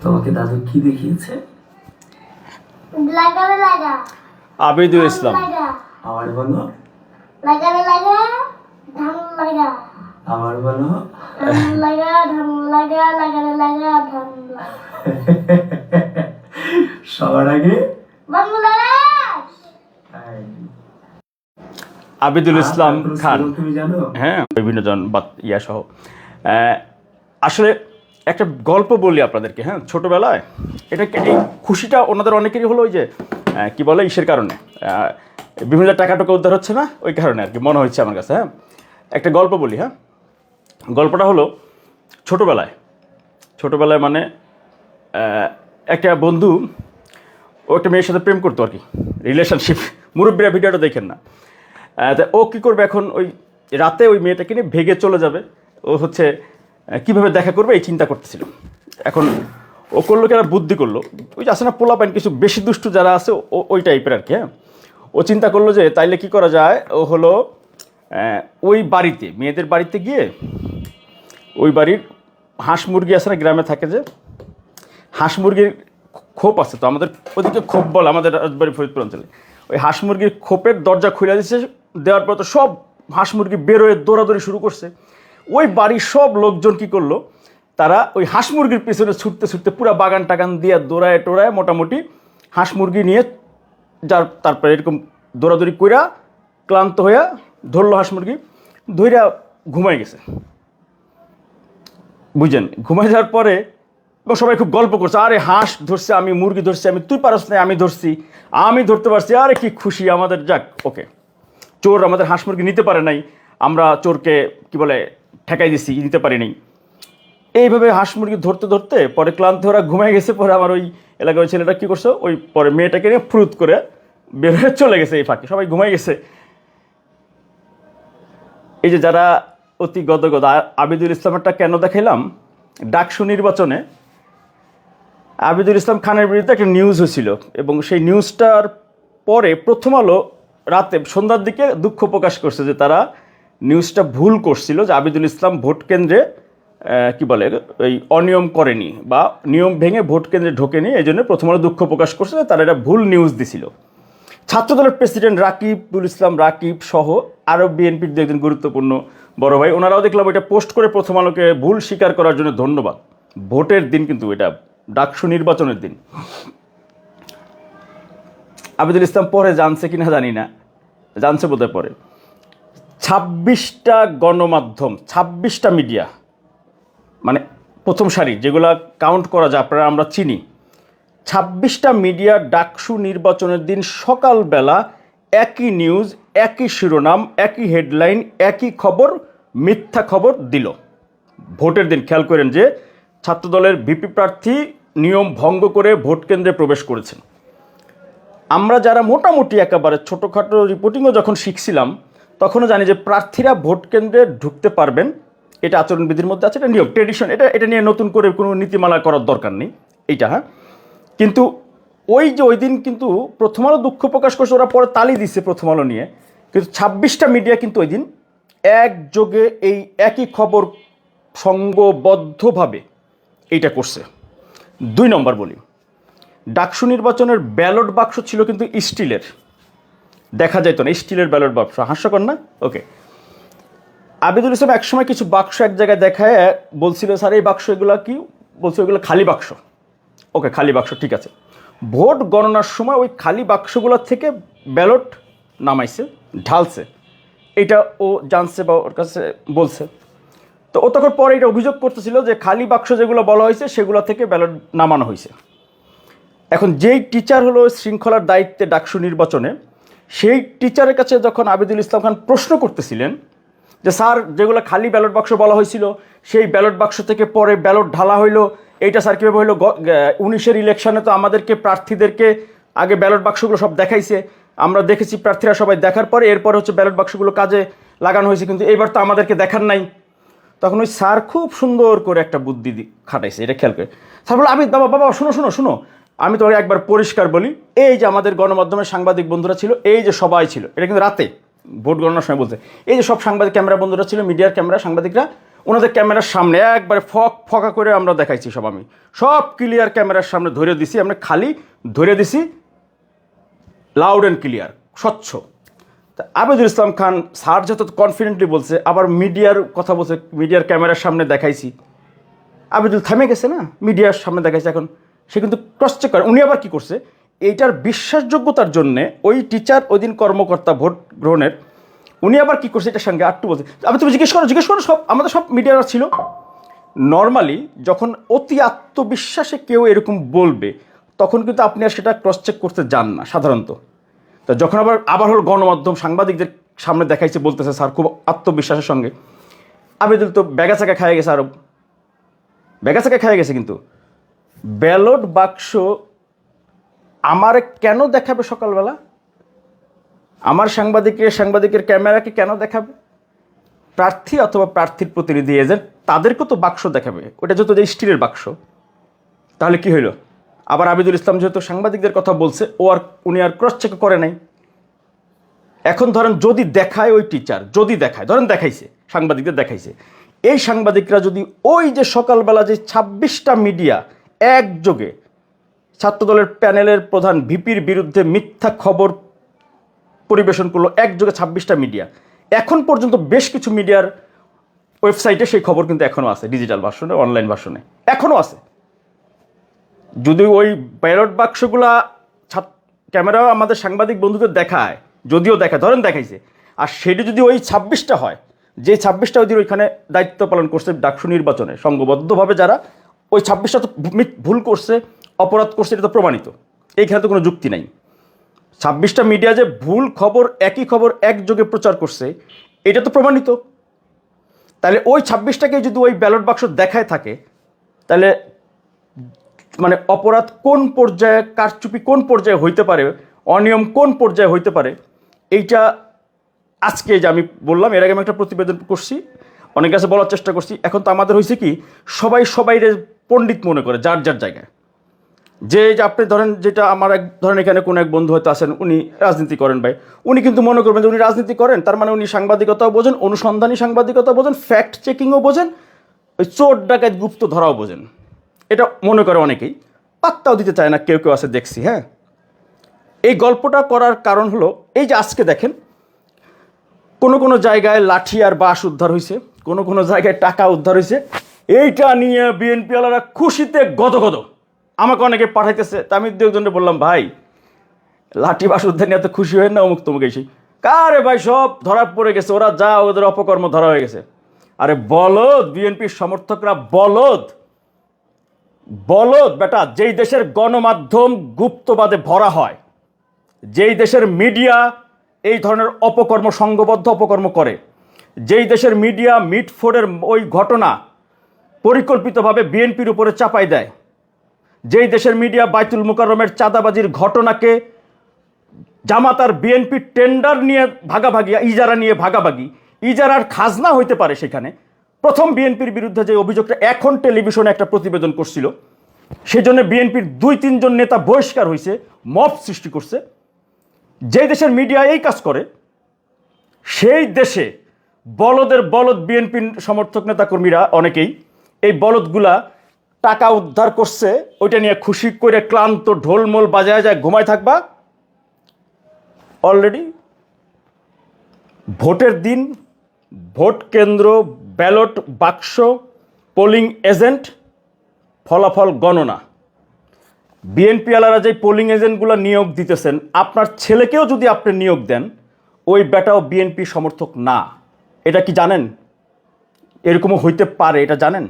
তোমাকে দাদু কি দেখিয়েছে? লাগা লাগা আবিদুল ইসলাম। আমার বলো। লাগা লাগা ধান লাগা আমার বলো। লাগা ধান লাগা লাগা লাগা ধান লাগা সবার আগে বাংলাদেশ। আবিদুল ইসলাম খান। তুমি জানো? হ্যাঁ, বিভিন্ন জন ইয়া সহ। আসলে একটা গল্প বলি আপনাদেরকে। হ্যাঁ, ছোটোবেলায় এটা এই খুশিটা ওনাদের অনেকেরই হলো ওই যে কি বলে ইসের কারণে, বিভিন্ন টাকা টাকা উদ্ধার হচ্ছে না, ওই কারণে আর কি মনে হচ্ছে আমার কাছে। হ্যাঁ, একটা গল্প বলি। হ্যাঁ, গল্পটা হলো ছোটোবেলায় মানে একটা বন্ধু ও একটা মেয়ের সাথে প্রেম করতো আর কি, রিলেশনশিপ। মুরব্বীরা ভিডিওটা দেখেন না। তা ও কী করবে এখন, ওই রাতে ওই মেয়েটাকে নিয়ে ভেগে চলে যাবে। ও হচ্ছে কীভাবে দেখা করবে এই চিন্তা করতেছিল। এখন ও করলো কি, একটা বুদ্ধি করলো, ওই যে আছে না পোলা পাইন কিছু বেশি দুষ্টু যারা আছে ওই টাইপের আর কি। হ্যাঁ, ও চিন্তা করলো যে তাইলে কি করা যায়। ও হলো ওই বাড়িতে, মেয়েদের বাড়িতে গিয়ে ওই বাড়ির হাঁস মুরগি আছে না, গ্রামে থাকে যে হাঁস মুরগির খোপ আছে, তো আমাদের ওদিকে খোপ বলে আমাদের রাজবাড়ি ফরিদপুর অঞ্চলে। ওই হাঁস মুরগির খোপের দরজা খুলে দিচ্ছে, দেওয়ার পর তো সব হাঁস মুরগি বেরোয় দৌড়াদৌড়ি শুরু করছে। ওই বাড়ির সব লোকজন কী করলো, তারা ওই হাঁস মুরগির পিছনে ছুটতে ছুটতে পুরো বাগান টাগান দিয়ে দৌড়ায় টোড়ায় মোটামুটি হাঁস মুরগি নিয়ে তারপরে এরকম দৌড়াদৌড়ি কইরা ক্লান্ত হইয়া ধরলো হাঁস মুরগি, ধইরা ঘুমাই গেছে। বুঝছেন, ঘুমাই যাওয়ার পরে সবাই খুব গল্প করছে, আরে হাঁস ধরছে, আমি মুরগি ধরছি, তুই পারস না, আমি ধরছি, আমি ধরতে পারছি, আরে কি খুশি আমাদের, যাক ওকে। চোর আমাদের হাঁস মুরগি নিতে পারে নাই, আমরা চোরকে কি বলে ঠেকাই দিছি, নিতে পারি নাই। এইভাবে হাঁস মুরগি ধরতে ধরতে পরে ক্লান্ত ওরা ঘুমাই গেছে। পরে আমার ওই এলাকার ওই ছেলেটা কী করছো, ওই পরে মেয়েটাকে নিয়ে ফ্রুত করে বের হয়ে চলে গেছে। এই ফাঁকে সবাই ঘুমাই গেছে। এই যে যারা অতি গদগদ, আবিদুল ইসলামেরটা কেন দেখাইলাম, ডাকসু নির্বাচনে আবিদুল ইসলাম খানের বিরুদ্ধে একটা নিউজ হয়েছিল, এবং সেই নিউজটার পরে প্রথম আলো রাতে সন্ধ্যার দিকে দুঃখ প্রকাশ করছে যে তারা নিউজটা ভুল করছিল, যে আবিদুল ইসলাম ভোট কেন্দ্রে কি বলে ওই অনিয়ম করেনি বা নিয়ম ভেঙে ভোট কেন্দ্রে ঢোকেনি, এই জন্য প্রথম আলো দুঃখ প্রকাশ করছে যে তারা এটা ভুল নিউজ দিছিল। ছাত্রদলের প্রেসিডেন্ট রাকিবুল ইসলাম রাকিব সহ আরও বিএনপির একজন গুরুত্বপূর্ণ বড় ভাই, ওনারাও দেখলাম এটা পোস্ট করে প্রথম আলোকে ভুল স্বীকার করার জন্য ধন্যবাদ। ভোটের দিন কিন্তু এটা ডাকসু নির্বাচনের দিন। আবিদুল ইসলাম পরে জানছে কিনা জানি না, জানছে বোধহয় পরে, 26টা গণমাধ্যম, 26টা মিডিয়া, মানে প্রথম সারি যেগুলা কাউন্ট করা যায় আপনারা আমরা চিনি, 26টা মিডিয়া ডাকসু নির্বাচনের দিন সকালবেলা একই নিউজ, একই শিরোনাম, একই হেডলাইন, একই খবর, মিথ্যা খবর দিল ভোটের দিন। খেয়াল করেন যে ছাত্রদলের ভিপি প্রার্থী নিয়ম ভঙ্গ করে ভোট কেন্দ্রে প্রবেশ করেছেন। আমরা যারা মোটামুটি একেবারে ছোটোখাটো রিপোর্টিংও যখন শিখছিলাম তখনও জানি যে প্রার্থীরা ভোট কেন্দ্রে ঢুকতে পারবেন, এটা আচরণবিধির মধ্যে আছে, এটা নিয়ম, ট্রেডিশন, এটা নিয়ে নতুন করে কোনো নীতিমালা করার দরকার নেই এইটা। হ্যাঁ, কিন্তু ওই যে ওই দিন কিন্তু প্রথম আলো দুঃখ প্রকাশ করছে, ওরা পরে তালি দিচ্ছে প্রথম আলো নিয়ে, কিন্তু 26টা মিডিয়া কিন্তু ওই দিন একযোগে এই একই খবর সংঘবদ্ধভাবে এইটা করছে। 2 নম্বর বলি, ডাকসু নির্বাচনের ব্যালট বাক্স ছিল কিন্তু স্টিলের, দেখা যেত না, স্টিলের ব্যালট বাক্স, হাস্যকর না? ওকে, আবিদুল ইসলাম একসময় কিছু বাক্স এক জায়গায় দেখায় বলছিল, স্যার এই বাক্স এগুলো কি, বলছে ওইগুলো খালি বাক্স। ওকে, খালি বাক্স, ঠিক আছে। ভোট গণনার সময় ওই খালি বাক্সগুলোর থেকে ব্যালট নামাইছে, ঢালছে, এটা ও জানছে বা ওর কাছে বলছে। তো ও তখন পরে এটা অভিযোগ করতেছিল যে খালি বাক্স যেগুলো বলা হয়েছে সেগুলো থেকে ব্যালট নামানো হয়েছে। এখন যেই টিচার হলো শৃঙ্খলার দায়িত্বে ডাকসু নির্বাচনে, সেই টিচারের কাছে যখন আবিদুল ইসলাম খান প্রশ্ন করতেছিলেন যে স্যার যেগুলো খালি ব্যালট বাক্স বলা হয়েছিল সেই ব্যালট বাক্স থেকে পরে ব্যালট ঢালা হইলো, এইটা স্যার কীভাবে হইলো? 19-এর ইলেকশনে তো আমাদেরকে প্রার্থীদেরকে আগে ব্যালট বাক্সগুলো সব দেখাইছে, আমরা দেখেছি প্রার্থীরা সবাই দেখার পরে এরপরে হচ্ছে ব্যালট বাক্সগুলো কাজে লাগানো হয়েছে, কিন্তু এবার তো আমাদেরকে দেখার নাই। তখন ওই স্যার খুব সুন্দর করে একটা বুদ্ধি খাটাইছে, এটা খেয়াল করে। স্যার বলে, আমি বাবা শুনো, আমি তো একবার পরিষ্কার বলি, এই যে আমাদের গণমাধ্যমের সাংবাদিক বন্ধুরা ছিল, এই যে সবাই ছিল, এটা কিন্তু রাতে ভোট গণনার সময় বলছে, এই যে সব সাংবাদিক ক্যামেরা বন্ধুরা ছিল, মিডিয়ার ক্যামেরা সাংবাদিকরা, ওনাদের ক্যামেরার সামনে একবারে ফকা করে আমরা দেখাইছি সব, আমি সব ক্লিয়ার ক্যামেরার সামনে ধরে দিছি, আমরা খালি ধরে দিছি লাউড অ্যান্ড ক্লিয়ার, স্বচ্ছ। তা আবেদুল ইসলাম খান স্যার যত কনফিডেন্টলি বলছে, আবার মিডিয়ার কথা বলছে, মিডিয়ার ক্যামেরার সামনে দেখাইছি, আবেদুল থামে গেছে না, মিডিয়ার সামনে দেখাইছে, এখন সে কিন্তু ক্রস চেক করে। উনি আবার কী করছে, এইটার বিশ্বাসযোগ্যতার জন্যে ওই টিচার, ওই দিন কর্মকর্তা ভোট গ্রহণের, উনি আবার কী করছে এটার সঙ্গে আটটু বলছে, আমি তুমি জিজ্ঞেস করো, সব আমাদের সব মিডিয়ারা ছিল। নর্মালি যখন অতি আত্মবিশ্বাসে কেউ এরকম বলবে, তখন কিন্তু আপনি আর সেটা ক্রস চেক করতে যান না সাধারণত। তা যখন আবার হলো গণমাধ্যম সাংবাদিকদের সামনে দেখাইছে, বলতেছে স্যার খুব আত্মবিশ্বাসের সঙ্গে, আবেদুল তো ব্যাগাচাকা খাইয়ে গেছে, আরও ব্যাগাচাকা খাইয়ে গেছে। কিন্তু ব্যালট বাক্স আমারে কেন দেখাবে সকালবেলা, আমার সাংবাদিকের ক্যামেরাকে কেন দেখাবে? প্রার্থী অথবা প্রার্থীর প্রতিনিধি এজেন্ট, তাদেরকেও তো বাক্স দেখাবে, ওটা যেহেতু যে স্টিলের বাক্স। তাহলে কি হইল? আবার আবেদুল ইসলাম যেহেতু সাংবাদিকদের কথা বলছে, উনি আর ক্রস চেক করে নাই। এখন ধরেন যদি দেখায় ওই টিচার, যদি দেখায়, ধরেন দেখাইছে, সাংবাদিকদের দেখাইছে, এই সাংবাদিকরা যদি ওই যে সকালবেলা যে 26টা মিডিয়া একযোগে ছাত্রদলের প্যানেলের প্রধান ভিপির বিরুদ্ধে মিথ্যা খবর পরিবেশন করলো, একযোগে 26টা মিডিয়া, এখন পর্যন্ত বেশ কিছু মিডিয়ার ওয়েবসাইটে সেই খবর কিন্তু এখনও আছে, ডিজিটাল ভার্সনে, অনলাইন ভার্সনে এখনও আছে। যদি ওই ব্যালট বাক্সগুলা ক্যামেরা আমাদের সাংবাদিক বন্ধুদের দেখায়, যদিও দেখায়, ধরেন দেখাইছে, আর সেটি যদি ওই 26টা হয়, যে 26টা ওই দিন ওইখানে দায়িত্ব পালন করছে ডাকসু নির্বাচনে সংঘবদ্ধভাবে, যারা ওই 26টা তো ভুল করছে, অপরাধ করছে, এটা তো প্রমাণিত, এইখানে তো কোনো যুক্তি নাই। 26টা মিডিয়া যে ভুল খবর, একই খবর একযোগে প্রচার করছে, এটা তো প্রমাণিত। তাহলে ওই 26টাকে যদি ওই ব্যালট বাক্স দেখায় থাকে, তাহলে মানে অপরাধ কোন পর্যায়ে, কারচুপি কোন পর্যায়ে হইতে পারে, অনিয়ম কোন পর্যায়ে হইতে পারে, এইটা আজকে যে আমি বললাম, এর আগে আমি একটা প্রতিবেদন করছি, অনেক কাছে বলার চেষ্টা করছি। এখন তো আমাদের হয়েছে কি, সবাইরে পণ্ডিত মনে করে, যার যার জায়গায়। যে আপনি ধরেন, যেটা আমার ধরেন এখানে কোনো এক বন্ধু হয়তো আছেন, উনি রাজনীতি করেন ভাই, উনি কিন্তু মনে করবেন যে উনি রাজনীতি করেন, তার মানে উনি সাংবাদিকতাও বোঝেন, অনুসন্ধানী সাংবাদিকতা বোঝেন, ফ্যাক্ট চেকিংও বোঝেন, ওই চোর ডাকাত গুপ্ত ধরাও বোঝেন। এটা মনে করে অনেকেই, পাত্তাও দিতে চায় না, কেউ কেউ আছে দেখছি। হ্যাঁ, এই গল্পটা করার কারণ হলো, এই যে আজকে দেখেন কোনো জায়গায় লাঠি আর বাঁশ উদ্ধার হয়েছে, কোনো জায়গায় টাকা উদ্ধার হয়েছে, এইটা নিয়ে বিএনপিওয়ালারা খুশিতে গদগদ। আমাকে অনেকে পাঠাইতেছে, তা আমি দু একজনকে বললাম, ভাই লাঠি বাঁশ উদ্ধার নিয়ে এত খুশি হয় না, অমুক তমুক এসে, কারে ভাই সব ধরা পড়ে গেছে, ওরা যা ওদের অপকর্ম ধরা হয়ে গেছে। আরে বলদ, বিএনপির সমর্থকরা বলদ, বেটা। যেই দেশের গণমাধ্যম গুপ্তবাদে ভরা হয়, যেই দেশের মিডিয়া এই ধরনের অপকর্ম, সংঘবদ্ধ অপকর্ম করে, যেই দেশের মিডিয়া মিটফোর্ডের ওই ঘটনা পরিকল্পিতভাবে বিএনপির উপরে চাপাই দেয়, যেই দেশের মিডিয়া বাইতুল মুকাররমের চাঁদাবাজির ঘটনাকে জামাত আর বিএনপি টেন্ডার নিয়ে ভাগাভাগি, ইজারা নিয়ে ভাগাভাগি, ইজারার খাজনা হইতে পারে সেখানে, প্রথম বিএনপির বিরুদ্ধে যে অভিযোগটা এখন টেলিভিশনে একটা প্রতিবেদন করছিল, সেই জন্য বিএনপির 2-3 জন নেতা বহিষ্কার হয়েছে, মব সৃষ্টি করছে। যেই দেশের মিডিয়া এই কাজ করে, সেই দেশে বলদের বলদ বিএনপির সমর্থক নেতাকর্মীরা অনেকেই, এই বলদগুলা টাকা উদ্ধার করছে, ওইটা নিয়ে খুশি করে ক্লান্ত ঢোলমোল বাজায় যায় ঘুমায় থাকবা। অলরেডি ভোটের দিন, ভোট কেন্দ্র, ব্যালট বাক্স, পোলিং এজেন্ট, ফলাফল গণনা, বিএনপিওয়ালারা যে পোলিং এজেন্টগুলো নিয়োগ দিতেছেন, আপনার ছেলেকেও যদি আপনি নিয়োগ দেন, ওই বেটাও বিএনপি সমর্থক না। এটা কি জানেন? এরকমও হইতে পারে, এটা জানেন?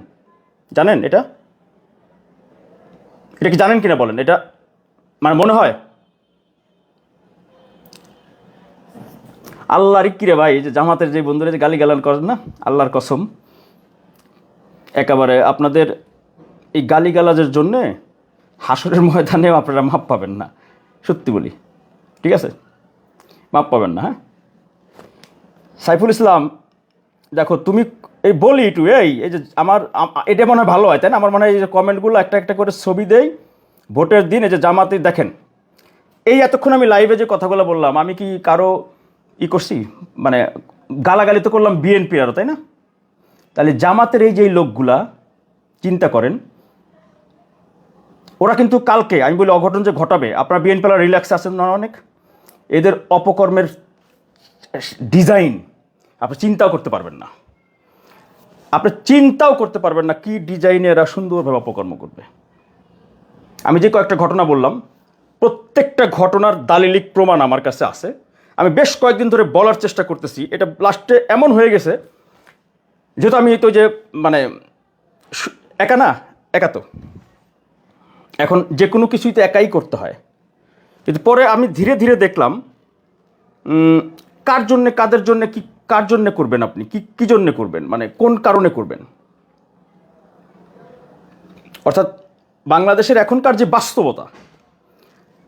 এটা কি জানেন কিনা বলেন? এটা মানে মনে হয় আল্লাহর কিরে ভাই, এই যে জামাতের যে বন্ধুরা যে গালিগালান করেন না, আল্লাহর কসম, একেবারে আপনাদের এই গালিগালাজের জন্যে হাসরের ময়দানেও আপনারা মাপ পাবেন না, সত্যি বলি, ঠিক আছে? মাপ পাবেন না। হ্যাঁ, সাইফুল ইসলাম, দেখো তুমি এই বলি একটু, এই যে আমার এটা মনে হয় ভালো হয়, তাই না? আমার মনে হয় এই যে কমেন্টগুলো একটা একটা করে ছবি দেই ভোটের দিন, এই যে জামাতে দেখেন, এই এতক্ষণ আমি লাইভে যে কথাগুলো বললাম, আমি কি কারো করছি? মানে গালাগালি তো করলাম বিএনপি আরও, তাই না? তাহলে জামাতের এই যে লোকগুলা চিন্তা করেন, ওরা কিন্তু কালকে আমি বলি অঘটন যে ঘটাবে, আপনার বিএনপিরা রিল্যাক্স আছেন না অনেক, এদের অপকর্মের ডিজাইন আপনি চিন্তাও করতে পারবেন না, আপনি চিন্তাও করতে পারবেন না কি ডিজাইনে এরা সুন্দরভাবে অপকর্ম করবে। আমি যে কয়েকটা ঘটনা বললাম, প্রত্যেকটা ঘটনার দালিলিক প্রমাণ আমার কাছে আছে। আমি বেশ কয়েকদিন ধরে বলার চেষ্টা করতেছি, এটা লাস্টে এমন হয়ে গেছে যেহেতু আমি তো যে মানে একা না, একা তো এখন যে কোনো কিছুই তো একাই করতে হয়, কিন্তু পরে আমি ধীরে ধীরে দেখলাম কার জন্যে, কাদের জন্যে, কি কার জন্যে করবেন আপনি, কি জন্যে করবেন, মানে কোন কারণে করবেন। অর্থাৎ বাংলাদেশের এখনকার যে বাস্তবতা,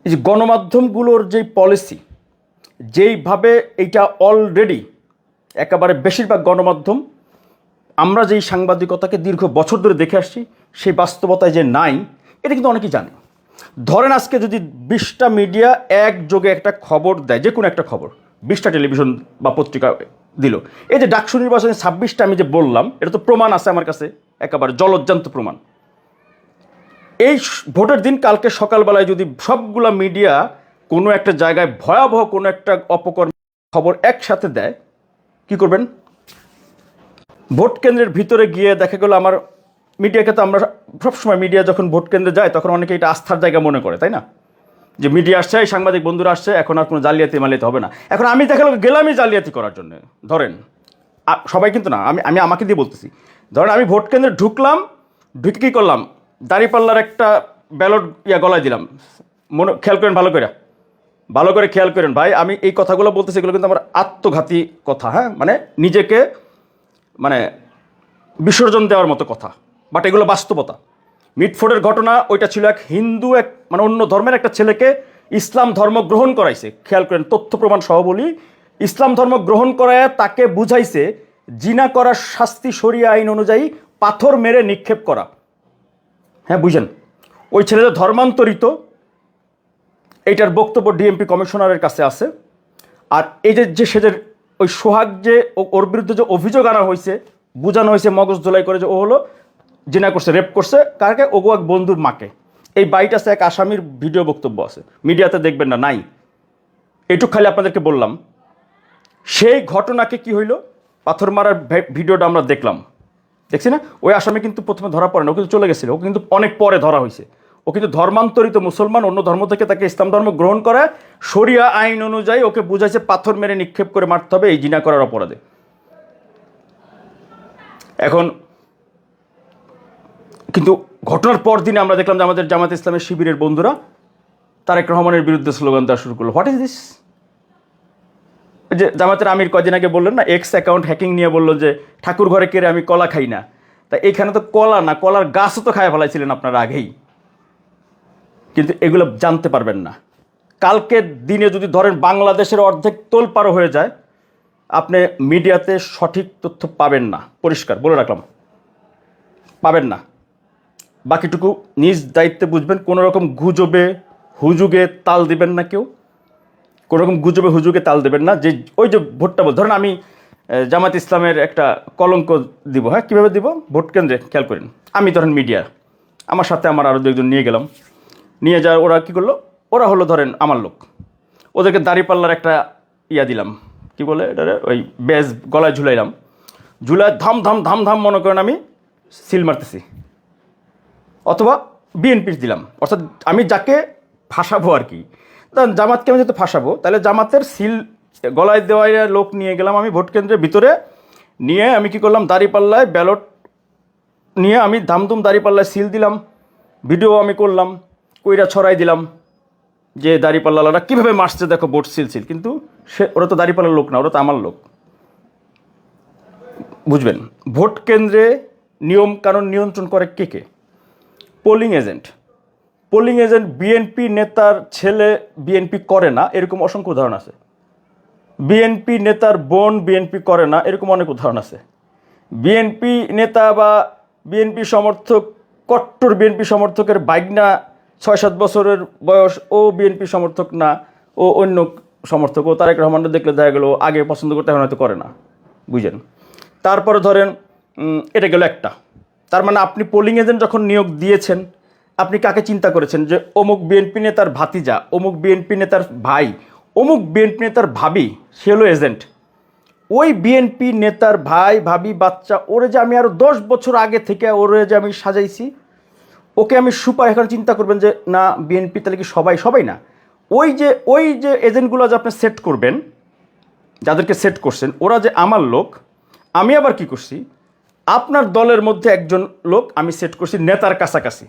এই যে গণমাধ্যমগুলোর যে পলিসি, যেইভাবে এইটা অলরেডি একেবারে বেশিরভাগ গণমাধ্যম আমরা যেই সাংবাদিকতাকে দীর্ঘ বছর ধরে দেখে আসছি সেই বাস্তবতায় যে নাই, এটা কিন্তু অনেকেই জানে। ধরেন আজকে যদি 20টা মিডিয়া একযোগে একটা খবর দেয়, যে কোনো একটা খবর 20টা টেলিভিশন বা পত্রিকা দিল, এই যে ডাকসু নির্বাচনে 26টা আমি যে বললাম, এটা তো প্রমাণ আছে আমার কাছে, একেবারে জলজ্জান্ত প্রমাণ। এই ভোটের দিন কালকে সকালবেলায় যদি সবগুলা মিডিয়া কোনো একটা জায়গায় ভয়াবহ কোনো একটা অপকর্ম খবর একসাথে দেয়, কি করবেন? ভোট কেন্দ্রের ভিতরে গিয়ে দেখা গেল, আমার মিডিয়াকে তো আমরা সবসময় মিডিয়া যখন ভোট কেন্দ্রে যায় তখন অনেকে এটা আস্থার জায়গা মনে করে, তাই না? যে মিডিয়া আসছে, এই সাংবাদিক বন্ধুরা আসছে, এখন আর কোনো জালিয়াতি মালিয়াতি হবে না। এখন আমি দেখা গেল গেলামই জালিয়াতি করার জন্য, ধরেন সবাই কিন্তু না, আমি আমাকে দিয়ে বলতেছি, ধরেন আমি ভোট কেন্দ্রে ঢুকলাম, ঢুকে কী করলাম, দাঁড়িপাল্লার একটা ব্যালট গলায় দিলাম। খেয়াল করেন, ভালো করে খেয়াল করেন ভাই, আমি এই কথাগুলো বলতেছি, এগুলো কিন্তু আমার আত্মঘাতী কথা, হ্যাঁ, মানে নিজেকে মানে বিসর্জন দেওয়ার মতো কথা, বাট এগুলো বাস্তবতা। মিটফোর্ডের ঘটনা, ওইটা ছিল এক হিন্দু, এক মানে অন্য ধর্মের একটা ছেলেকে ইসলাম ধর্ম গ্রহণ করাইছে। খেয়াল করেন, তথ্য প্রমাণ সহ বলি, ইসলাম ধর্ম গ্রহণ করায় তাকে বুঝাইছে জিনা করার শাস্তি শরিয়া আইন অনুযায়ী পাথর মেরে নিক্ষেপ করা। হ্যাঁ, বুঝেন, ওই ছেলেটা ধর্মান্তরিত, এইটার বক্তব্য ডিএমপি কমিশনারের কাছে আছে। আর এই যে সেদের ওই সোহাগ, যে ওর বিরুদ্ধে যে অভিযোগ আনা হয়েছে, বোঝানো হয়েছে মগজ ধোলাই করে যে ও হলো জিনা করছে, রেপ করছে, কাকে? ওগো এক বন্ধুর মাকে। এই বাইট আছে, এক আসামির ভিডিও বক্তব্য আছে, মিডিয়াতে দেখবেন না, নাই। এটুক খালি আপনাদেরকে বললাম। সেই ঘটনাকে কি হইল, পাথর মারার ভিডিওটা আমরা দেখছি না? ওই আসামি কিন্তু প্রথমে ধরা পড়ে না, ও কিন্তু চলে গেছিল, ও কিন্তু অনেক পরে ধরা হয়েছে। ও কিন্তু ধর্মান্তরিত মুসলমান, অন্য ধর্ম থেকে তাকে ইসলাম ধর্ম গ্রহণ করে শরিয়া আইন অনুযায়ী ওকে বুঝাইছে পাথর মেরে নিক্ষেপ করে মারতে হবে এই জিনা করার অপরাধে। এখন কিন্তু ঘটনার পর দিনে আমরা দেখলাম যে আমাদের জামাত ইসলামের শিবিরের বন্ধুরা তারেক রহমানের বিরুদ্ধে স্লোগান দেওয়া শুরু করলো। What is this? যে জামাতের আমির কদিন আগে বললেন না, এক্স অ্যাকাউন্ট হ্যাকিং নিয়ে বললো যে ঠাকুর ঘরে কেড়ে আমি কলা খাই না। তা এইখানে তো কলা না, কলার গাছও তো খায় ফেলাইছিলেন আপনারা আগেই, কিন্তু এগুলো জানতে পারবেন না। কালকের দিনে যদি ধরেন বাংলাদেশের অর্ধেক তোলপাড়ো হয়ে যায়, আপনি মিডিয়াতে সঠিক তথ্য পাবেন না, পরিষ্কার বলে রাখলাম, পাবেন না। বাকিটুকু নিজ দায়িত্বে বুঝবেন। কোনো রকম গুজবে হুজুগে তাল দিবেন না, কেউ কোনো রকম গুজবে হুজুগে তাল দেবেন না। যে ওই যে ভোটটা বল, ধরেন আমি জামাত ইসলামের একটা কলঙ্ক দিব, হ্যাঁ, কীভাবে দিব? ভোট কেন্দ্রে খেয়াল করেন, আমি ধরেন মিডিয়া, আমার সাথে আমার আরও দুজন নিয়ে গেলাম, নিয়ে যাওয়ার ওরা কী করলো, ওরা হলো ধরেন আমার লোক, ওদেরকে দাঁড়িপাল্লার একটা দিলাম, কি বলে এটা, ওই ব্যাজ গলায় ঝুলাইলাম, ঝুলায় ধাম ধাম ধাম ধাম মনে করেন আমি সিল মারতেছি, অথবা বিএনপির দিলাম। অর্থাৎ আমি যাকে ফাঁসাবো আর কি, জামাতকে আমি যেহেতু ফাঁসাবো, তাহলে জামাতের সিল গলায় দেওয়ায় লোক নিয়ে গেলাম আমি ভোট কেন্দ্রের ভিতরে, নিয়ে আমি কি করলাম, দাঁড়িপাল্লায় ব্যালট নিয়ে আমি ধামধুম দাঁড়িপাল্লায় সিল দিলাম, ভিডিও আমি করলাম, কইরা ছড়াই দিলাম যে দাঁড়িপাল্লারা কীভাবে মারছে দেখো ভোট সিল। কিন্তু ওরা তো দাঁড়িপাল্লার লোক না, ওরা তো আমার লোক। বুঝবেন, ভোট কেন্দ্রে নিয়ম কানুন নিয়ন্ত্রণ করে কে? Polling agent. Polling agent BNP নেতার ছেলে বিএনপি করে না, এরকম অসংখ্য উদাহরণ আছে। বিএনপি নেতার বোন বিএনপি করে না, এরকম অনেক উদাহরণ আছে। বিএনপি নেতা বা বিএনপি সমর্থক, কট্টর বিএনপি সমর্থকের বাইগনা 6-7 বছরের বয়স, ও বিএনপি সমর্থক না, ও অন্য সমর্থক, ও তারেক রহমানকে দেখলে দেখা গেল আগে পছন্দ করতে, এখন হয়তো করে না, বুঝেন। তারপরে ধরেন এটা গেল একটা। তার মানে আপনি পোলিং এজেন্ট যখন নিয়োগ দিয়েছেন, আপনি কাকে চিন্তা করেছেন যে অমুক বিএনপি নেতার ভাতিজা, অমুক বিএনপি নেতার ভাই, অমুক বিএনপি নেতার ভাবি, সে হলো এজেন্ট। ওই বিএনপি নেতার ভাই ভাবি বাচ্চা, ওরে যে আমি আরও 10 বছর আগে থেকে ওরে যে আমি সাজাইছি, ওকে আমি সুপার, এখন চিন্তা করবেন যে না বিএনপি তাহলে কি সবাই না। ওই যে এজেন্টগুলো যে আপনি সেট করবেন, যাদেরকে সেট করছেন ওরা যে আমার লোক, আমি আবার কি করছি, আপনার দলের মধ্যে একজন লোক আমি সেট করছি নেতার কাছাকাছি,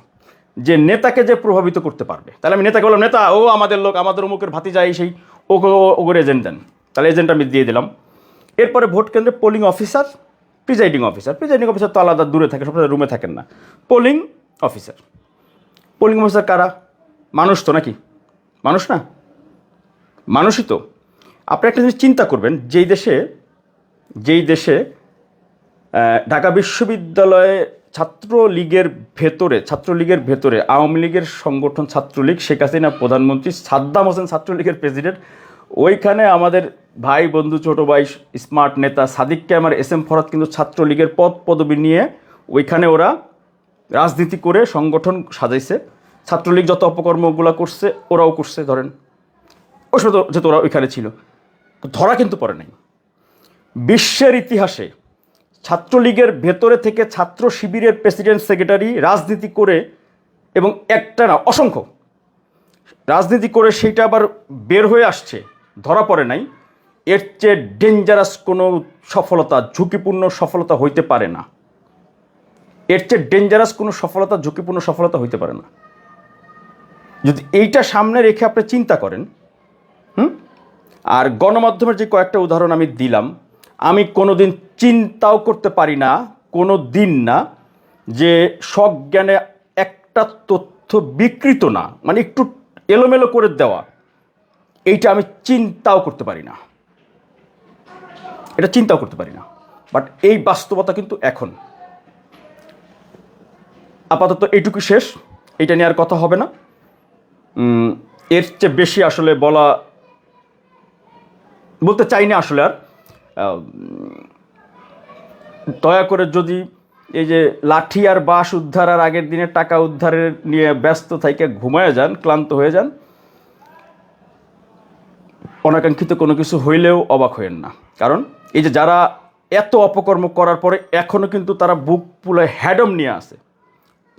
যে নেতাকে যে প্রভাবিত করতে পারবে। তাহলে আমি নেতাকে বললাম, নেতা ও আমাদের লোক, আমাদের অমুকের ভাতিজা, সেই ওকে এজেন্ট দেন, তাহলে এজেন্ট আমি দিয়ে দিলাম। এরপরে ভোট কেন্দ্রে পোলিং অফিসার, প্রিজাইডিং অফিসার তো আলাদা দূরে থাকে, সব রুমে থাকেন না। পোলিং অফিসার কারা? মানুষ তো নাকি? মানুষ না? মানুষই তো। আপনি একটা জিনিস চিন্তা করবেন, যেই দেশে ঢাকা বিশ্ববিদ্যালয়ে ছাত্রলীগের ভেতরে আওয়ামী লীগের সংগঠন ছাত্রলীগ, শেখ হাসিনা প্রধানমন্ত্রী, সাদ্দাম হোসেন ছাত্রলীগের প্রেসিডেন্ট, ওইখানে আমাদের ভাই বন্ধু ছোটো ভাই স্মার্ট নেতা সাদিক ক্যামার SM ফরহাদ কিন্তু ছাত্রলীগের পদবি নিয়ে ওইখানে ওরা রাজনীতি করে সংগঠন সাজাইছে। ছাত্রলীগ যত অপকর্মগুলো করছে ওরাও করছে, ধরেন ওই সময় যেহেতু ওরা ওইখানে ছিল, ধরা কিন্তু পড়ে নাই। বিশ্বের ইতিহাসে ছাত্রলীগের ভেতরে থেকে ছাত্র শিবিরের প্রেসিডেন্ট সেক্রেটারি রাজনীতি করে, এবং একটা না অসংখ্য রাজনীতি করে সেইটা আবার বের হয়ে আসছে, ধরা পড়ে নাই, এর চেয়ে ডেঞ্জারাস কোনো সফলতা, ঝুঁকিপূর্ণ সফলতা হইতে পারে না। এর চেয়ে ডেঞ্জারাস কোনো সফলতা, ঝুঁকিপূর্ণ সফলতা হইতে পারে না। যদি এইটা সামনে রেখে আপনি চিন্তা করেন। আর গণমাধ্যমের যে কয়েকটা উদাহরণ আমি দিলাম, আমি কোনোদিন চিন্তাও করতে পারি না, কোনো দিন না, যে সজ্ঞানে একটা তথ্য বিকৃত না, মানে একটু এলোমেলো করে দেওয়া, এইটা আমি চিন্তাও করতে পারি না, এটা চিন্তাও করতে পারি না। বাট এই বাস্তবতা কিন্তু এখন। আপাতত এইটুকু শেষ, এইটা নিয়ে আর কথা হবে না। এর চেয়ে বেশি আসলে বলতে চাই না আসলে। আর দয়া করে যদি এই যে লাঠি আর বাঁশ উদ্ধার আর আগের দিনের টাকা উদ্ধারের নিয়ে ব্যস্ত থেকে ঘুমায় যান, ক্লান্ত হয়ে যান, অনাকাঙ্ক্ষিত কোনো কিছু হইলেও অবাক হইেন না। কারণ এই যে যারা এত অপকর্ম করার পরে এখনও কিন্তু তারা বুক ফুলায় হ্যাডম নিয়ে আসে,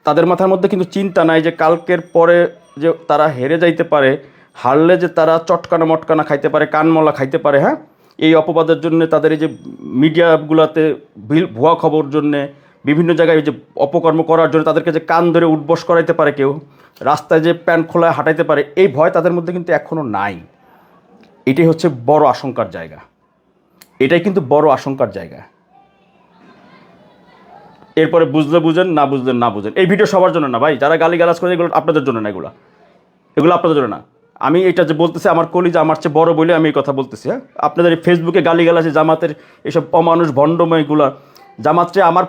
তাদের মাথার মধ্যে কিন্তু চিন্তা নাই যে কালকের পরে যে তারা হেরে যাইতে পারে, হারলে যে তারা চটকানা মটকানা খাইতে পারে, কানমলা খাইতে পারে। হ্যাঁ, এই অপবাদের জন্য তাদের এই যে মিডিয়াগুলোতে ভুয়া খবর জন্যে, বিভিন্ন জায়গায় যে অপকর্ম করার জন্য তাদেরকে যে কান ধরে উঠবস করাইতে পারে, কেউ রাস্তায় যে প্যান্ট খোলায় হাঁটাইতে পারে, এই ভয় তাদের মধ্যে কিন্তু এখনও নাই। এটাই হচ্ছে বড় আশঙ্কার জায়গা, এটাই কিন্তু বড় আশঙ্কার জায়গা। এরপরে বুঝলে বুঝেন, না বুঝলেন না বুঝেন। এই ভিডিও সবার জন্য না ভাই, যারা গালিগালাজ করে এগুলো আপনাদের জন্য না, এগুলো আপনাদের জন্য না। আমি এটা যে বলতেছি, আমার কলিজা আমার চেয়ে বড় বলে আমি এই কথা বলতেছি। হ্যাঁ, আপনাদের এই ফেসবুকে গালিগালাজে জামাতের এসব অমানুষ ভণ্ডময়গুলো, জামাতরে আমার